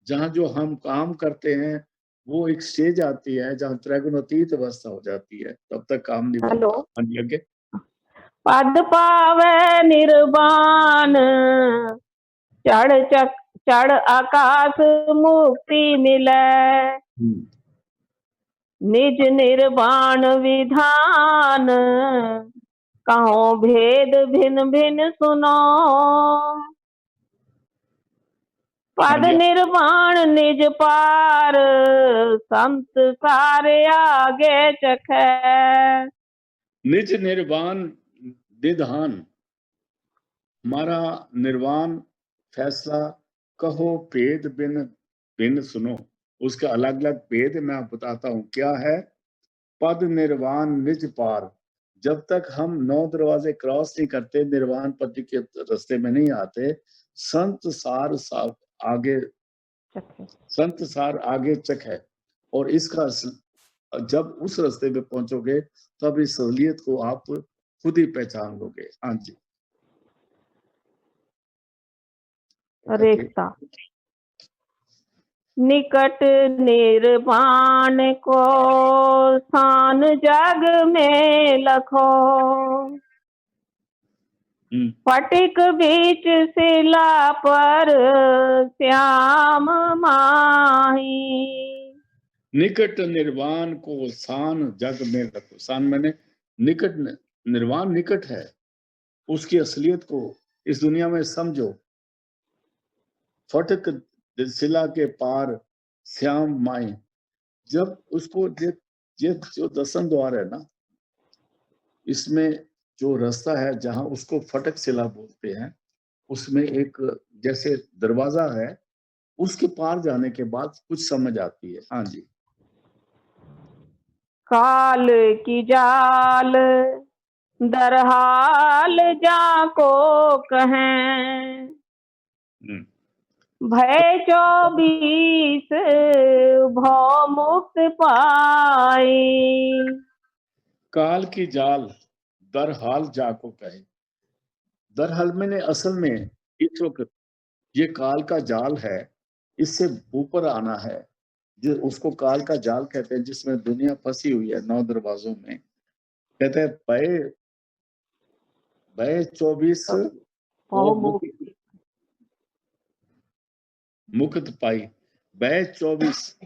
जहां जो हम काम करते हैं वो एक स्टेज आती है जहां त्रिगुणातीत अवस्था हो जाती है, तब तक काम नहीं हेलो। बनता। हाँ जी, आगे। पद पावे निर्वाण, चढ़ आकाश मुक्ति मिले। निज निर्वाण विधान, कहो भेद भिन्न भिन्न सुनो। पद निर्वाण निज पार, संत सारे आगे चखे। निज निर्वाण निधान, हमारा निर्वाण फैसला कहो भेद भिन्न भिन्न सुनो। उसका अलग अलग भेद मैं बताता हूं क्या है। पद निर्वाण निज पार, जब तक हम 9 दरवाजे क्रॉस नहीं करते, निर्वाण पति के रास्ते में नहीं आते, संत सार आगे संत सार आगे चक है। और इसका जब उस रास्ते पे पहुंचोगे तब इस असलियत को आप खुद ही पहचान लोगे। हाँ जी। रेखता निकट निर्वाण को स्थान जग में लखो। फटिक बीच शिला पर श्याम माही। निकट निर्वाण को स्थान जग में रखो। स्थान मैंने निकट, निर्वाण निकट है, उसकी असलियत को इस दुनिया में समझो। फटक शिला के पार श्याम माई, जब उसको ये जो दर्शन द्वार है ना, इसमें जो रास्ता है जहां उसको फटक शिला बोलते हैं, उसमें एक जैसे दरवाजा है, उसके पार जाने के बाद कुछ समझ आती है। हाँ जी। काल की जाल दरहाल जाको कहें। भय 24 भव मुक्त पाई। काल की जाल दरहाल जाको कहे। दरहाल में असल में इस वक्त ये काल का जाल है, इससे ऊपर आना है। जो उसको काल का जाल कहते हैं, जिसमें दुनिया फंसी हुई है 9 दरवाजों में। कहते हैं भय भय 24 मुक्त पाई। भय 24,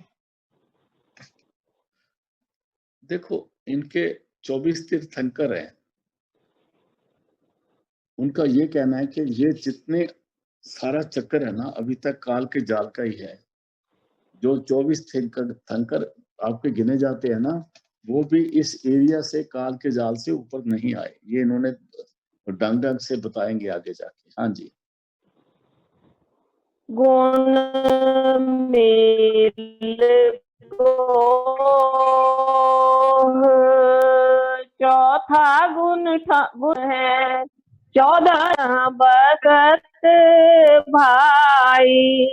देखो इनके 24 तीर्थंकर हैं। उनका ये कहना है कि ये जितने सारा चक्कर है ना, अभी तक काल के जाल का ही है। जो 24 तीर्थंकर आपके गिने जाते हैं ना, वो भी इस एरिया से काल के जाल से ऊपर नहीं आए। ये इन्होंने ढंग ढंग से बताएंगे आगे जाके। हाँ जी। गुण मेल चौथा गुण है 14 बरकत भाई।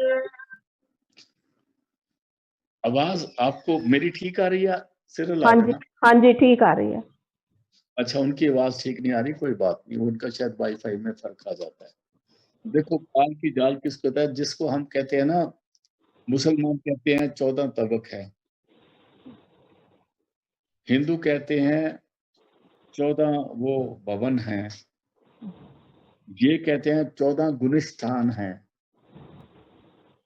आवाज आपको मेरी ठीक आ रही है? सिर हिला हाँ जी, देना। हाँ जी, ठीक आ रही है। अच्छा, उनकी आवाज ठीक नहीं आ रही, कोई बात नहीं, उनका शायद वाईफाई में फर्क आ जाता है। देखो काल की जाल किसको कहता है? जिसको हम कहते हैं ना, मुसलमान कहते हैं 14 तबक है, हिंदू कहते हैं 14 वो भवन है, ये कहते हैं 14 गुलिस्तान है।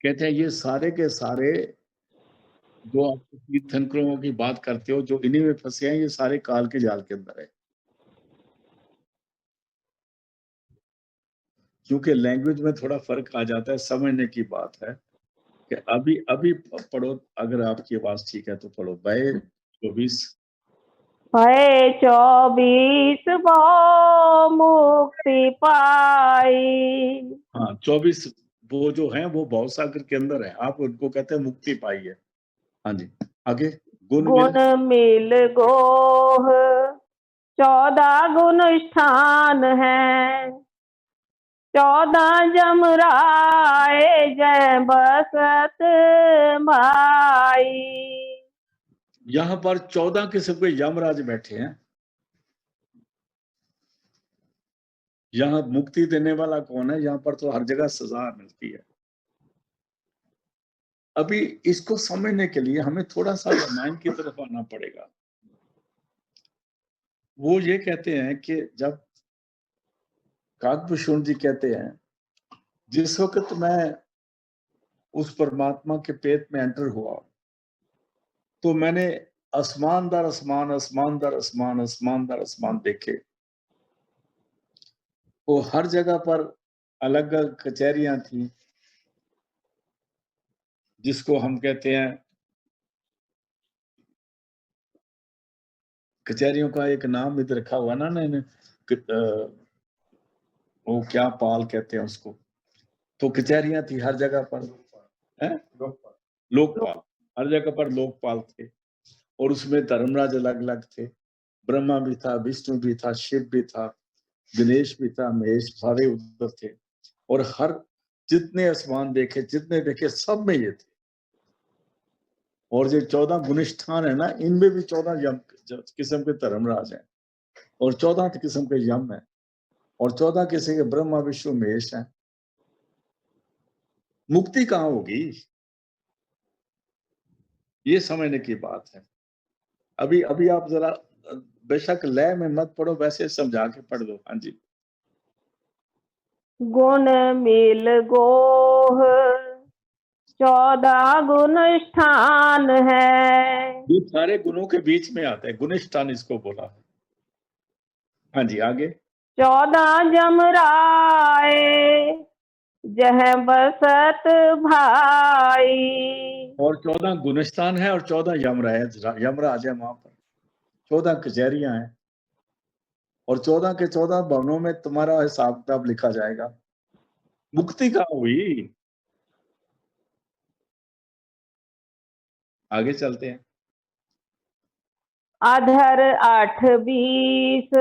कहते हैं ये सारे के सारे जो आप तीर्थंकरों की बात करते हो, जो इन्हीं में फंसे हैं, ये सारे काल के जाल के अंदर है। क्योंकि लैंग्वेज में थोड़ा फर्क आ जाता है, समझने की बात है कि अभी अभी पढ़ो, अगर आपकी आवाज ठीक है तो पढ़ो। भय 24 भय 24 भव मुक्ति पाई। हाँ 24 वो जो है वो भव सागर के अंदर है, आप उनको कहते हैं मुक्ति पाई है। हाँ जी आगे। गुण गुण मिल गोह 14 गुण स्थान है। 14 जमराए जय बसत भाई। यहाँ पर 14 किस्म के यमराज बैठे हैं। यहाँ मुक्ति देने वाला कौन है? यहाँ पर तो हर जगह सजा मिलती है। अभी इसको समझने के लिए हमें थोड़ा सा रामायण की तरफ आना पड़ेगा। वो ये कहते हैं कि जब काकभूषण जी कहते हैं, जिस वक्त मैं उस परमात्मा के पेट में एंटर हुआ तो मैंने आसमान दर आसमान, आसमान दर आसमान, आसमान दर आसमान देखे। वो हर जगह पर अलग अलग कचहरियां थी, जिसको हम कहते हैं, कचहरियों का एक नाम इधर रखा हुआ ना मैंने, वो क्या पाल कहते हैं उसको। तो कचहरियां थी हर जगह पर, है लोकपाल, हर जगह पर लोकपाल थे। और उसमें धर्मराज अलग अलग थे, ब्रह्मा भी था, विष्णु भी था, शिव भी था, गणेश भी था, महेश, सारे उधर थे। और हर जितने आसमान देखे, जितने देखे, सब में ये थे। और जो 14 गुणस्थान है ना, इनमें भी 14 यम किस्म के धर्मराज हैं, और 14 किस्म के यम है, और 14 किस्म के ब्रह्मा विष्णु महेश हैं। मुक्ति कहाँ होगी, ये समझने की बात है। अभी अभी आप जरा बेशक लय में मत पढ़ो, वैसे समझा के पढ़ दो। हाँ जी। गुण मिल गोह 14 गुण स्थान है। ये सारे गुणों के बीच में आता है, गुणस्थान इसको बोला है। हाँ जी आगे। 14 जमराए जह बसत भाई। और 14 गुणस्थान है और 14 यमराज है वहां पर। 14 कचहरियां हैं और 14 के 14 भवनों में तुम्हारा हिसाब किताब लिखा जाएगा। मुक्ति कहाँ हुई? आगे चलते हैं। अधर 8-20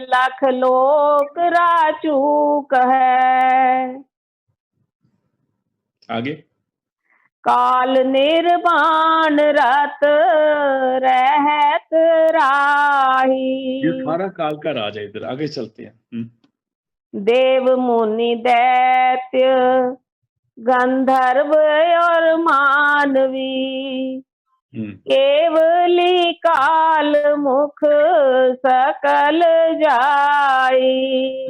लाख लोक राचूक है। आगे। काल निर्वाण रत रहत राही। ये सारा काल का राज है इधर। आगे चलते हैं। देव मुनि दैत्य गंधर्व और मानवी केवली काल मुख सकल जाई।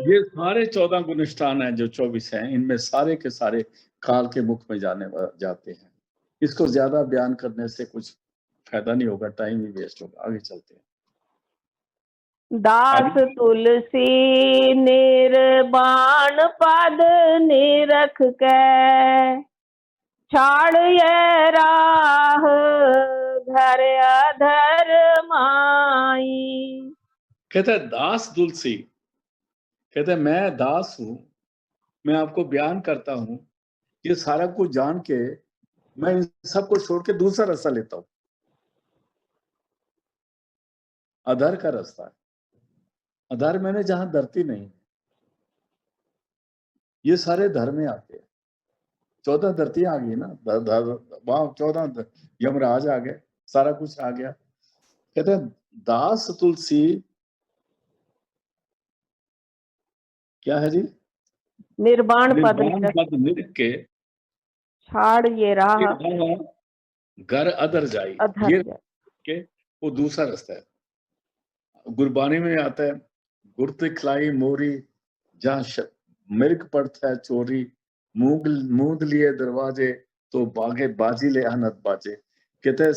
ये सारे 14 गुणस्थान हैं जो 24 हैं, इनमें सारे के सारे काल के मुख में जाते हैं। इसको ज्यादा बयान करने से कुछ फायदा नहीं होगा, टाइम ही वेस्ट होगा। आगे चलते हैं। दास तुलसी निर्वाण पद निरख के छाड़ ये राह घर अधर माई। कहता है दास तुलसी, कहता है मैं दास हूं, मैं आपको बयान करता हूं, ये सारा कुछ जान के मैं इन सबको छोड़ के दूसरा रास्ता लेता हूं, अधर का रास्ता है। अधर मैंने जहां धरती नहीं, ये सारे धर्म में आते हैं। 14 धरतियां आ गई ना, वहां 14 यमराज आ गए, सारा कुछ आ गया। कहते हैं दास तुलसी क्या है जी? निर्वाण पद निरख के छाड़ ये राह घर अधर जाई। अधर ये जाए। के वो दूसरा रास्ता है। गुरबानी में आता है, गुर दिखलाई मोरी जहाँ मिर्ग पड़ता है चोरी, मूंद लिए दरवाजे तो बागे बाजी ले अनत बाजे। कहते हैं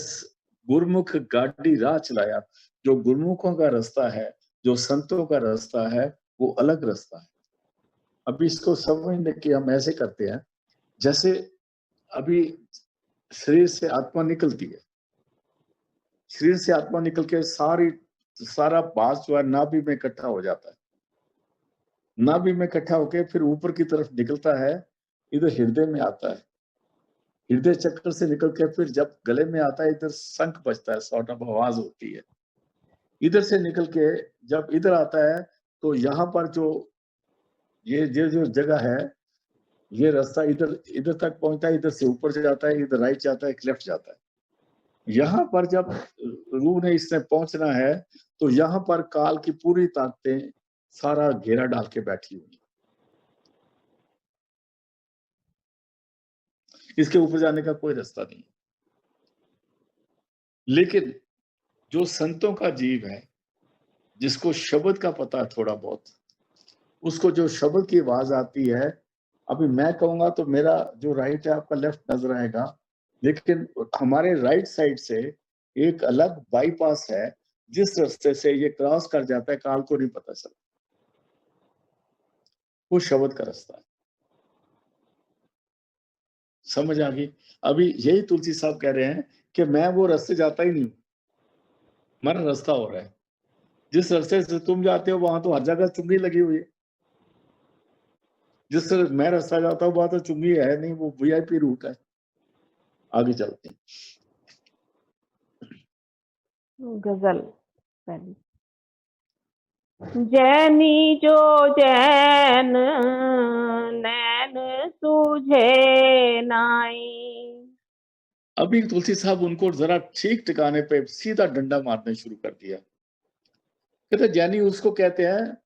गुरमुख गाड़ी राह चलाया। जो गुरमुखों का रास्ता है, जो संतों का रास्ता है, वो अलग रास्ता है। अभी इसको समझने की हम ऐसे करते हैं, जैसे अभी शरीर से आत्मा निकलती है, शरीर से आत्मा निकल के सारा बास जो है नाभि में इकट्ठा हो जाता है, नाभि में इकट्ठा होके फिर ऊपर की तरफ निकलता है, इधर हृदय में आता है, हृदय चक्र से निकल के फिर जब गले में आता है, इधर शंख बजता है, सॉर्ट ऑफ आवाज होती है, इधर से निकल के जब इधर आता है तो यहाँ पर जो ये जो जगह है, ये रास्ता इधर इधर तक पहुंचता है, इधर से ऊपर से जाता है, इधर राइट जाता है, लेफ्ट जाता है। यहाँ पर जब रूह ने इसने पहुंचना है तो यहाँ पर काल की पूरी ताकतें सारा घेरा डाल के बैठी हुई, इसके ऊपर जाने का कोई रास्ता नहीं। लेकिन जो संतों का जीव है, जिसको शब्द का पता है थोड़ा बहुत, उसको जो शब्द की आवाज आती है, अभी मैं कहूंगा तो मेरा जो राइट है आपका लेफ्ट नजर आएगा, लेकिन हमारे राइट साइड से एक अलग बाईपास है, जिस रास्ते से ये क्रॉस कर जाता है, काल को नहीं पता चलता, वो शब्द का रास्ता है। समझ आ गई? अभी यही तुलसी साहब कह रहे हैं कि मैं वो रास्ते जाता ही नहीं, हमारा रास्ता हो रहा है, जिस रास्ते से तुम जाते हो वहां तो हर जगह चुंगी लगी हुई है, जिस तरह मैं रास्ता जाता हूँ वहां तो चुंगी है नहीं, वो वीआईपी रूट है। आगे चलते हैं। गजल पहली। जैनी जो जैन नैन सूझे नाई। अभी तुलसी साहब उनको जरा ठीक ठिकाने पे सीधा डंडा मारने शुरू कर दिया। कहते जैनी उसको कहते हैं,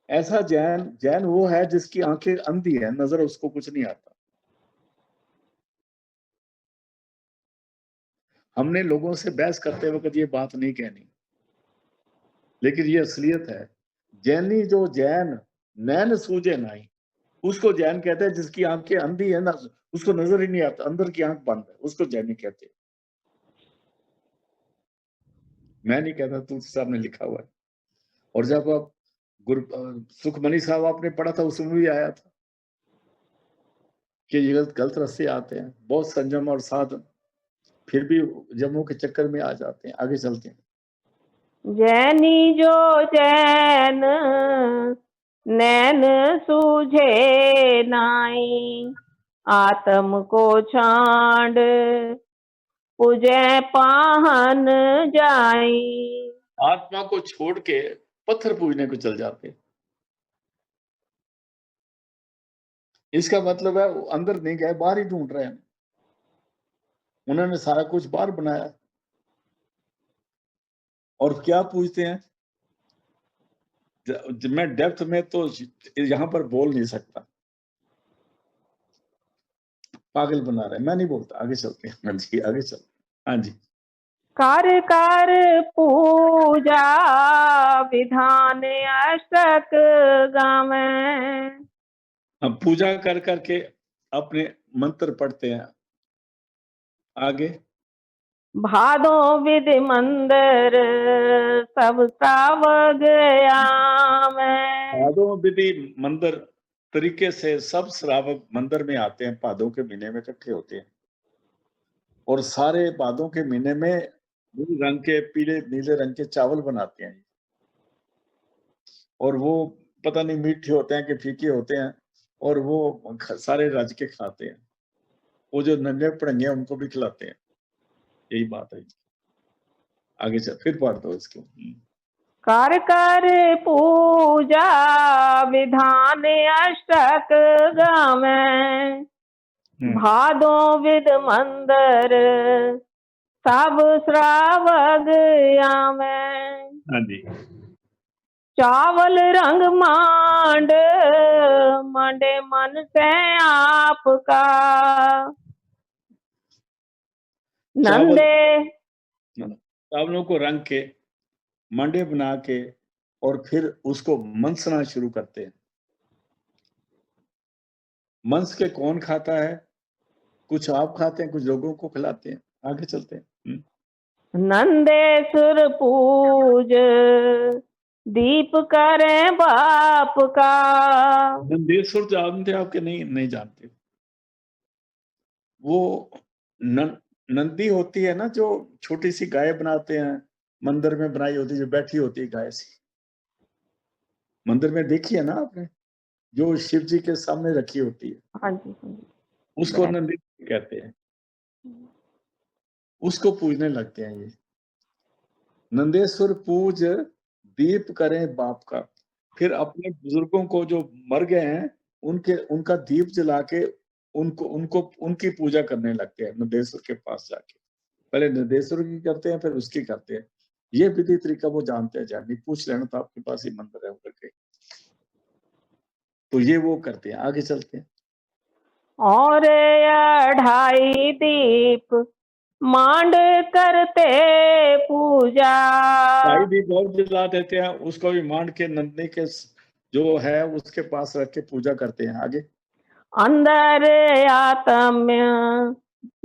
ऐसा जैन वो है जिसकी आंखें अंधी है, नजर उसको कुछ नहीं आता। हमने लोगों से बहस करते वक्त ये बात नहीं कहनी, लेकिन ये असलियत है। जैनी जो जैन नैन सूझे नाई, उसको जैन कहते हैं जिसकी आंखें अंधी है ना, उसको नजर ही नहीं आता, अंदर की आंख बंद है, उसको जैनी कहते हैं। मैं नहीं कहता, तुलसी साहब ने लिखा हुआ है। और जब आप सुखमनी साहब आपने पढ़ा था, उसमें भी आया था कि ये गलत रास्ते आते हैं, बहुत संयम और साधन, फिर भी जम्मू के चक्कर में आ जाते हैं। आगे चलते हैं। जैनी जो जैन नैन सूझे नाई। आत्म को छांड पूजे पाहन जाई। आत्मा को छोड़ के पत्थर पूजने को चल जाते हैं। इसका मतलब है वो अंदर नहीं गए, बाहर ही ढूंढ रहे हैं। उन्होंने सारा कुछ बाहर बनाया, और क्या पूछते हैं, मैं डेप्थ में तो यहां पर बोल नहीं सकता, पागल बना रहे हैं, मैं नहीं बोलता। आगे चलते हैं। हाँ जी, आगे चलते। हाँ जी। कर कर पूजा विधान अष्टक गावे। हम पूजा कर करके अपने मंत्र पढ़ते हैं। आगे भादो विधि मंदिर सब सावग में। भादों विधि मंदिर तरीके से सब श्रावक मंदिर में आते हैं, भादों के महीने में इकट्ठे होते हैं, और सारे भादों के महीने में नीले रंग के, पीले नीले रंग के चावल बनाते हैं, और वो पता नहीं मीठे होते हैं कि फीके होते हैं, और वो सारे रज के खाते हैं। वो जो नंगे पड़ंगे उनको भी खिलाते हैं। यही बात है। आगे चल, फिर पढ़ दो इसको। कर कर पूजा विधान अष्टक गावे। भादो विध मंदिर सब श्रावग आवे। हाँ जी। चावल रंग मांड मांडे मन से आपका। नंदे चावलों को रंग के मंडे बना के और फिर उसको मंसना शुरू करते हैं। मंस के कौन खाता है? कुछ आप खाते हैं, कुछ लोगों को खिलाते हैं। आगे चलते हैं। नंदेश्वर पूज दीप करें बाप का। नंदेश्वर जानते आपके? नहीं, नहीं जानते। वो नंदी होती है ना, जो छोटी सी गाय बनाते हैं, मंदिर में बनाई होती है, जो बैठी होती है गाय सी, मंदिर में देखी है ना आपने, जो शिव जी के सामने रखी होती है, हाँ जी, हाँ जी। उसको नंदी कहते हैं। उसको पूजने लगते हैं ये। नंदेश्वर पूज दीप करें बाप का। फिर अपने बुजुर्गों को जो मर गए हैं, उनका दीप जला के उनकी पूजा करने लगते हैं नंदेश्वर के पास जाके। पहले नंदेश्वर की करते हैं, फिर उसकी करते हैं। ये विधि तरीका वो जानते हैं। जाननी पूछ लेना, तो आपके पास ही मंदिर है उधर के, तो ये वो करते हैं। आगे चलते हैं। और 2.5 दीप मांड करते पूजा। भाई भी बहुत जला देते हैं, उसको भी मांड के नंदनी के जो है उसके पास रख के पूजा करते हैं। आगे। अंदर आत्म्य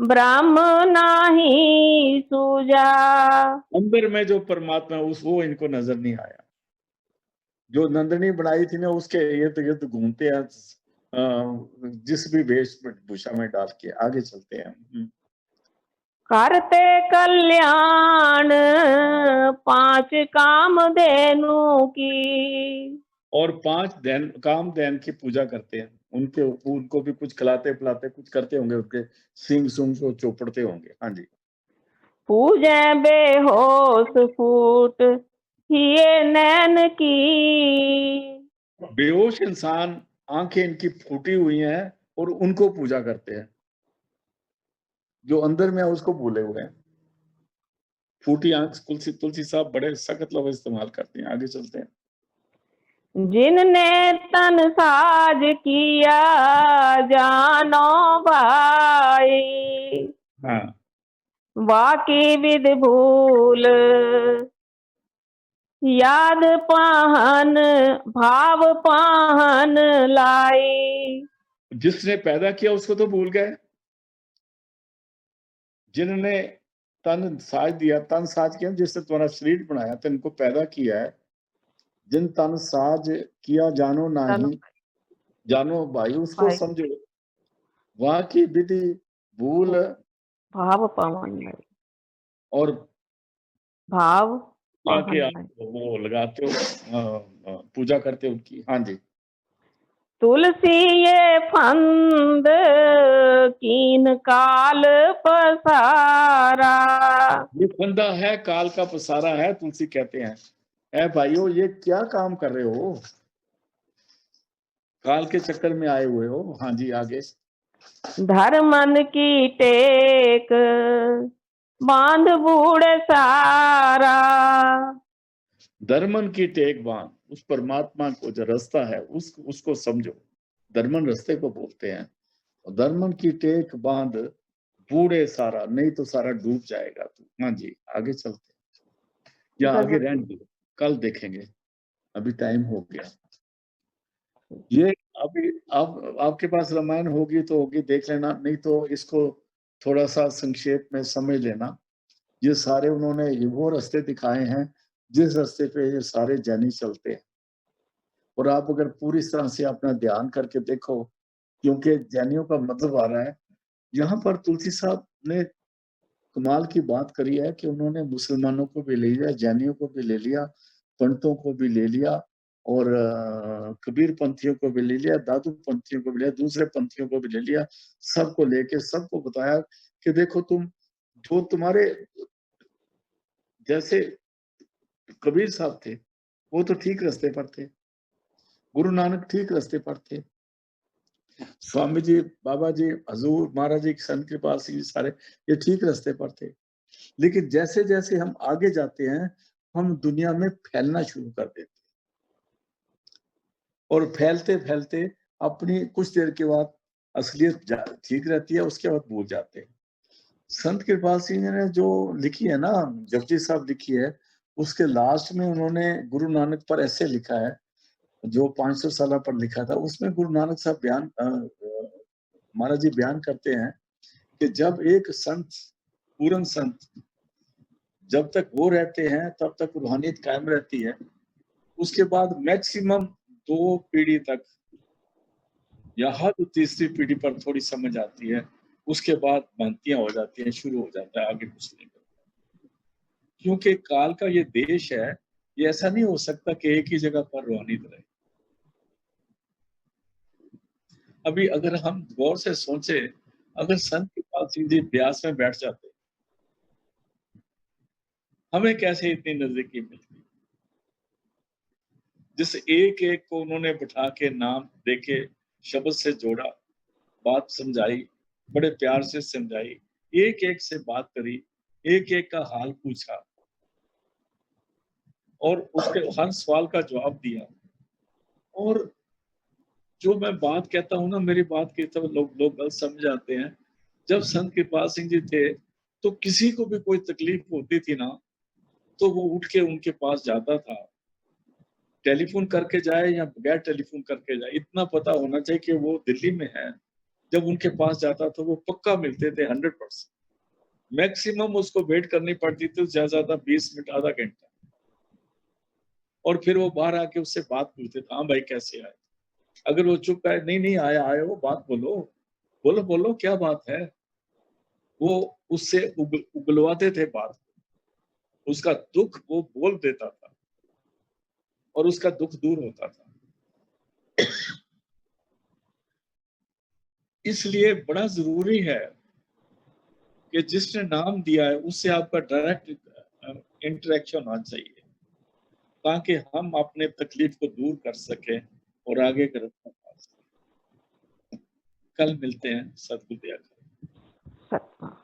ब्रह्म नाही सूजा। अंदर में जो परमात्मा है वो इनको नजर नहीं आया। जो नंदनी बनाई थी ना, उसके इर्द गिर्द घूमते हैं, जिस भी वेशभूषा में डाल के। आगे चलते हैं। करते कल्याण 5 कामधेनु की। और 5 कामधेनु की पूजा करते हैं। उनको भी कुछ खिलाते पिलाते कुछ करते होंगे, उनके सींग सूंग को चोपड़ते होंगे। हाँ जी। पूजे बेहोश फूट ये नैन की। बेहोश इंसान, आंखें इनकी फूटी हुई हैं, और उनको पूजा करते हैं। जो अंदर में है उसको भूले हुए हैं। फूटी आंख। तुलसी साहब बड़े सख्त लफ्ज इस्तेमाल करते हैं। आगे चलते हैं। जिनने तन साज किया जानो भाई। हाँ। वाकी विध भूल याद पाहन भाव पाहन लाई। जिसने पैदा किया उसको तो भूल गए। जिन्होंने तन साज दिया, तन साज किया जिसने तुम्हारा शरीर बनाया, तुमको पैदा किया है। जिन तन साज किया जानो नाही, जानो भाई, उसको भाई समझो। वहां की विधि भूल भाव पावन लाई। और भाव आके पाहन आप लाई। वो लगाते हो, पूजा करते हो उनकी। हाँ जी। तुलसी ये फंद कीन काल पसारा। ये फंदा है, काल का पसारा है, तुलसी कहते हैं। ऐ भाइयों, ये क्या काम कर रहे हो? काल के चक्कर में आए हुए हो। हाँ जी। आगे। धर्मन की टेक बांध बूढ़ सारा। धर्मन की टेक बांध, उस परमात्मा को जो रास्ता है उसको समझो। धर्मन रास्ते को बोलते हैं। और धर्मन की टेक बांध बूढ़े सारा, नहीं तो सारा डूब जाएगा तू। हाँ जी। आगे चलते हैं, या आगे रहने दो, कल देखेंगे, अभी टाइम हो गया। ये अभी अब आपके पास रामायण होगी तो होगी, देख लेना, नहीं तो इसको थोड़ा सा संक्षेप में समझ लेना। ये सारे उन्होंने वो रास्ते दिखाए हैं जिस रास्ते पे ये सारे जैनी चलते हैं। और आप अगर पूरी तरह से अपना ध्यान करके देखो, क्योंकि जैनियों का मतलब आ रहा है यहाँ पर। तुलसी साहब ने कमाल की बात करी है कि उन्होंने मुसलमानों को भी ले लिया, जैनियों को भी ले लिया, पंडितों को भी ले लिया, और कबीर पंथियों को भी ले लिया, दादू पंथियों को भी लिया, दूसरे पंथियों को भी ले लिया। सबको लेके सबको बताया कि देखो, तुम जो तुम्हारे जैसे कबीर साहब थे, वो तो ठीक रास्ते पर थे। गुरु नानक ठीक रास्ते पर थे। स्वामी जी, बाबा जी, हजूर महाराज जी, संत कृपाल सिंह जी, सारे ये ठीक रास्ते पर थे। लेकिन जैसे जैसे हम आगे जाते हैं, हम दुनिया में फैलना शुरू कर देते हैं। और फैलते फैलते अपनी कुछ देर के बाद असलियत ठीक रहती है, उसके बाद भूल जाते हैं। संत कृपाल सिंह जी ने जो लिखी है ना, जपजी साहब लिखी है, उसके लास्ट में उन्होंने गुरु नानक पर ऐसे लिखा है, जो 500 साल पर लिखा था। उसमें गुरु नानक साहब महाराज जी बयान करते हैं कि जब एक संत, पूर्ण संत, जब तक वो रहते हैं तब तक रूहानियत कायम रहती है। उसके बाद मैक्सिमम 2 पीढ़ी तक या हर तीसरी पीढ़ी पर थोड़ी समझ आती है, उसके बाद भ्रांतियां हो जाती हैं, शुरू हो जाता है, आगे कुछ नहीं करता। क्योंकि काल का ये देश है, ये ऐसा नहीं हो सकता कि एक ही जगह पर रोहानियत रहे। अभी अगर हम गौर से सोचे, अगर संत कृपाल सिंह जी ब्यास में बैठ जाते, हमें कैसे इतनी नजदीकी मिलती। जिस एक एक को उन्होंने बिठा के नाम देके शब्द से जोड़ा, बात समझाई, बड़े प्यार से समझाई, एक एक से बात करी, एक एक का हाल पूछा और उसके हर सवाल का जवाब दिया। और जो मैं बात कहता हूँ ना, मेरी बात की तो लोग गलत समझ जाते हैं। जब संत कृपाल सिंह जी थे, तो किसी को भी कोई तकलीफ होती थी ना, तो वो उठ के उनके पास जाता था। टेलीफोन करके जाए या बगैर टेलीफोन करके जाए, इतना पता होना चाहिए कि वो दिल्ली में है। जब उनके पास जाता तो वो पक्का मिलते थे 100%। मैक्सिमम उसको वेट करनी पड़ती थी ज्यादा 20 मिनट, आधा घंटा। और फिर वो बाहर आके उससे बात पूछते थे, हाँ भाई कैसे आए। अगर वो चुप है, नहीं नहीं आए हो, बात बोलो, बोलो बोलो क्या बात है, वो उससे उगलवाते थे बात। उसका दुख वो बोल देता था और उसका दुख दूर होता था। इसलिए बड़ा जरूरी है कि जिसने नाम दिया है उससे आपका डायरेक्ट इंटरेक्शन होना चाहिए, ताकि हम अपने तकलीफ को दूर कर सके और आगे का रास्ता पा सके। कल मिलते हैं, सतगुरु दया करें। सत्संग।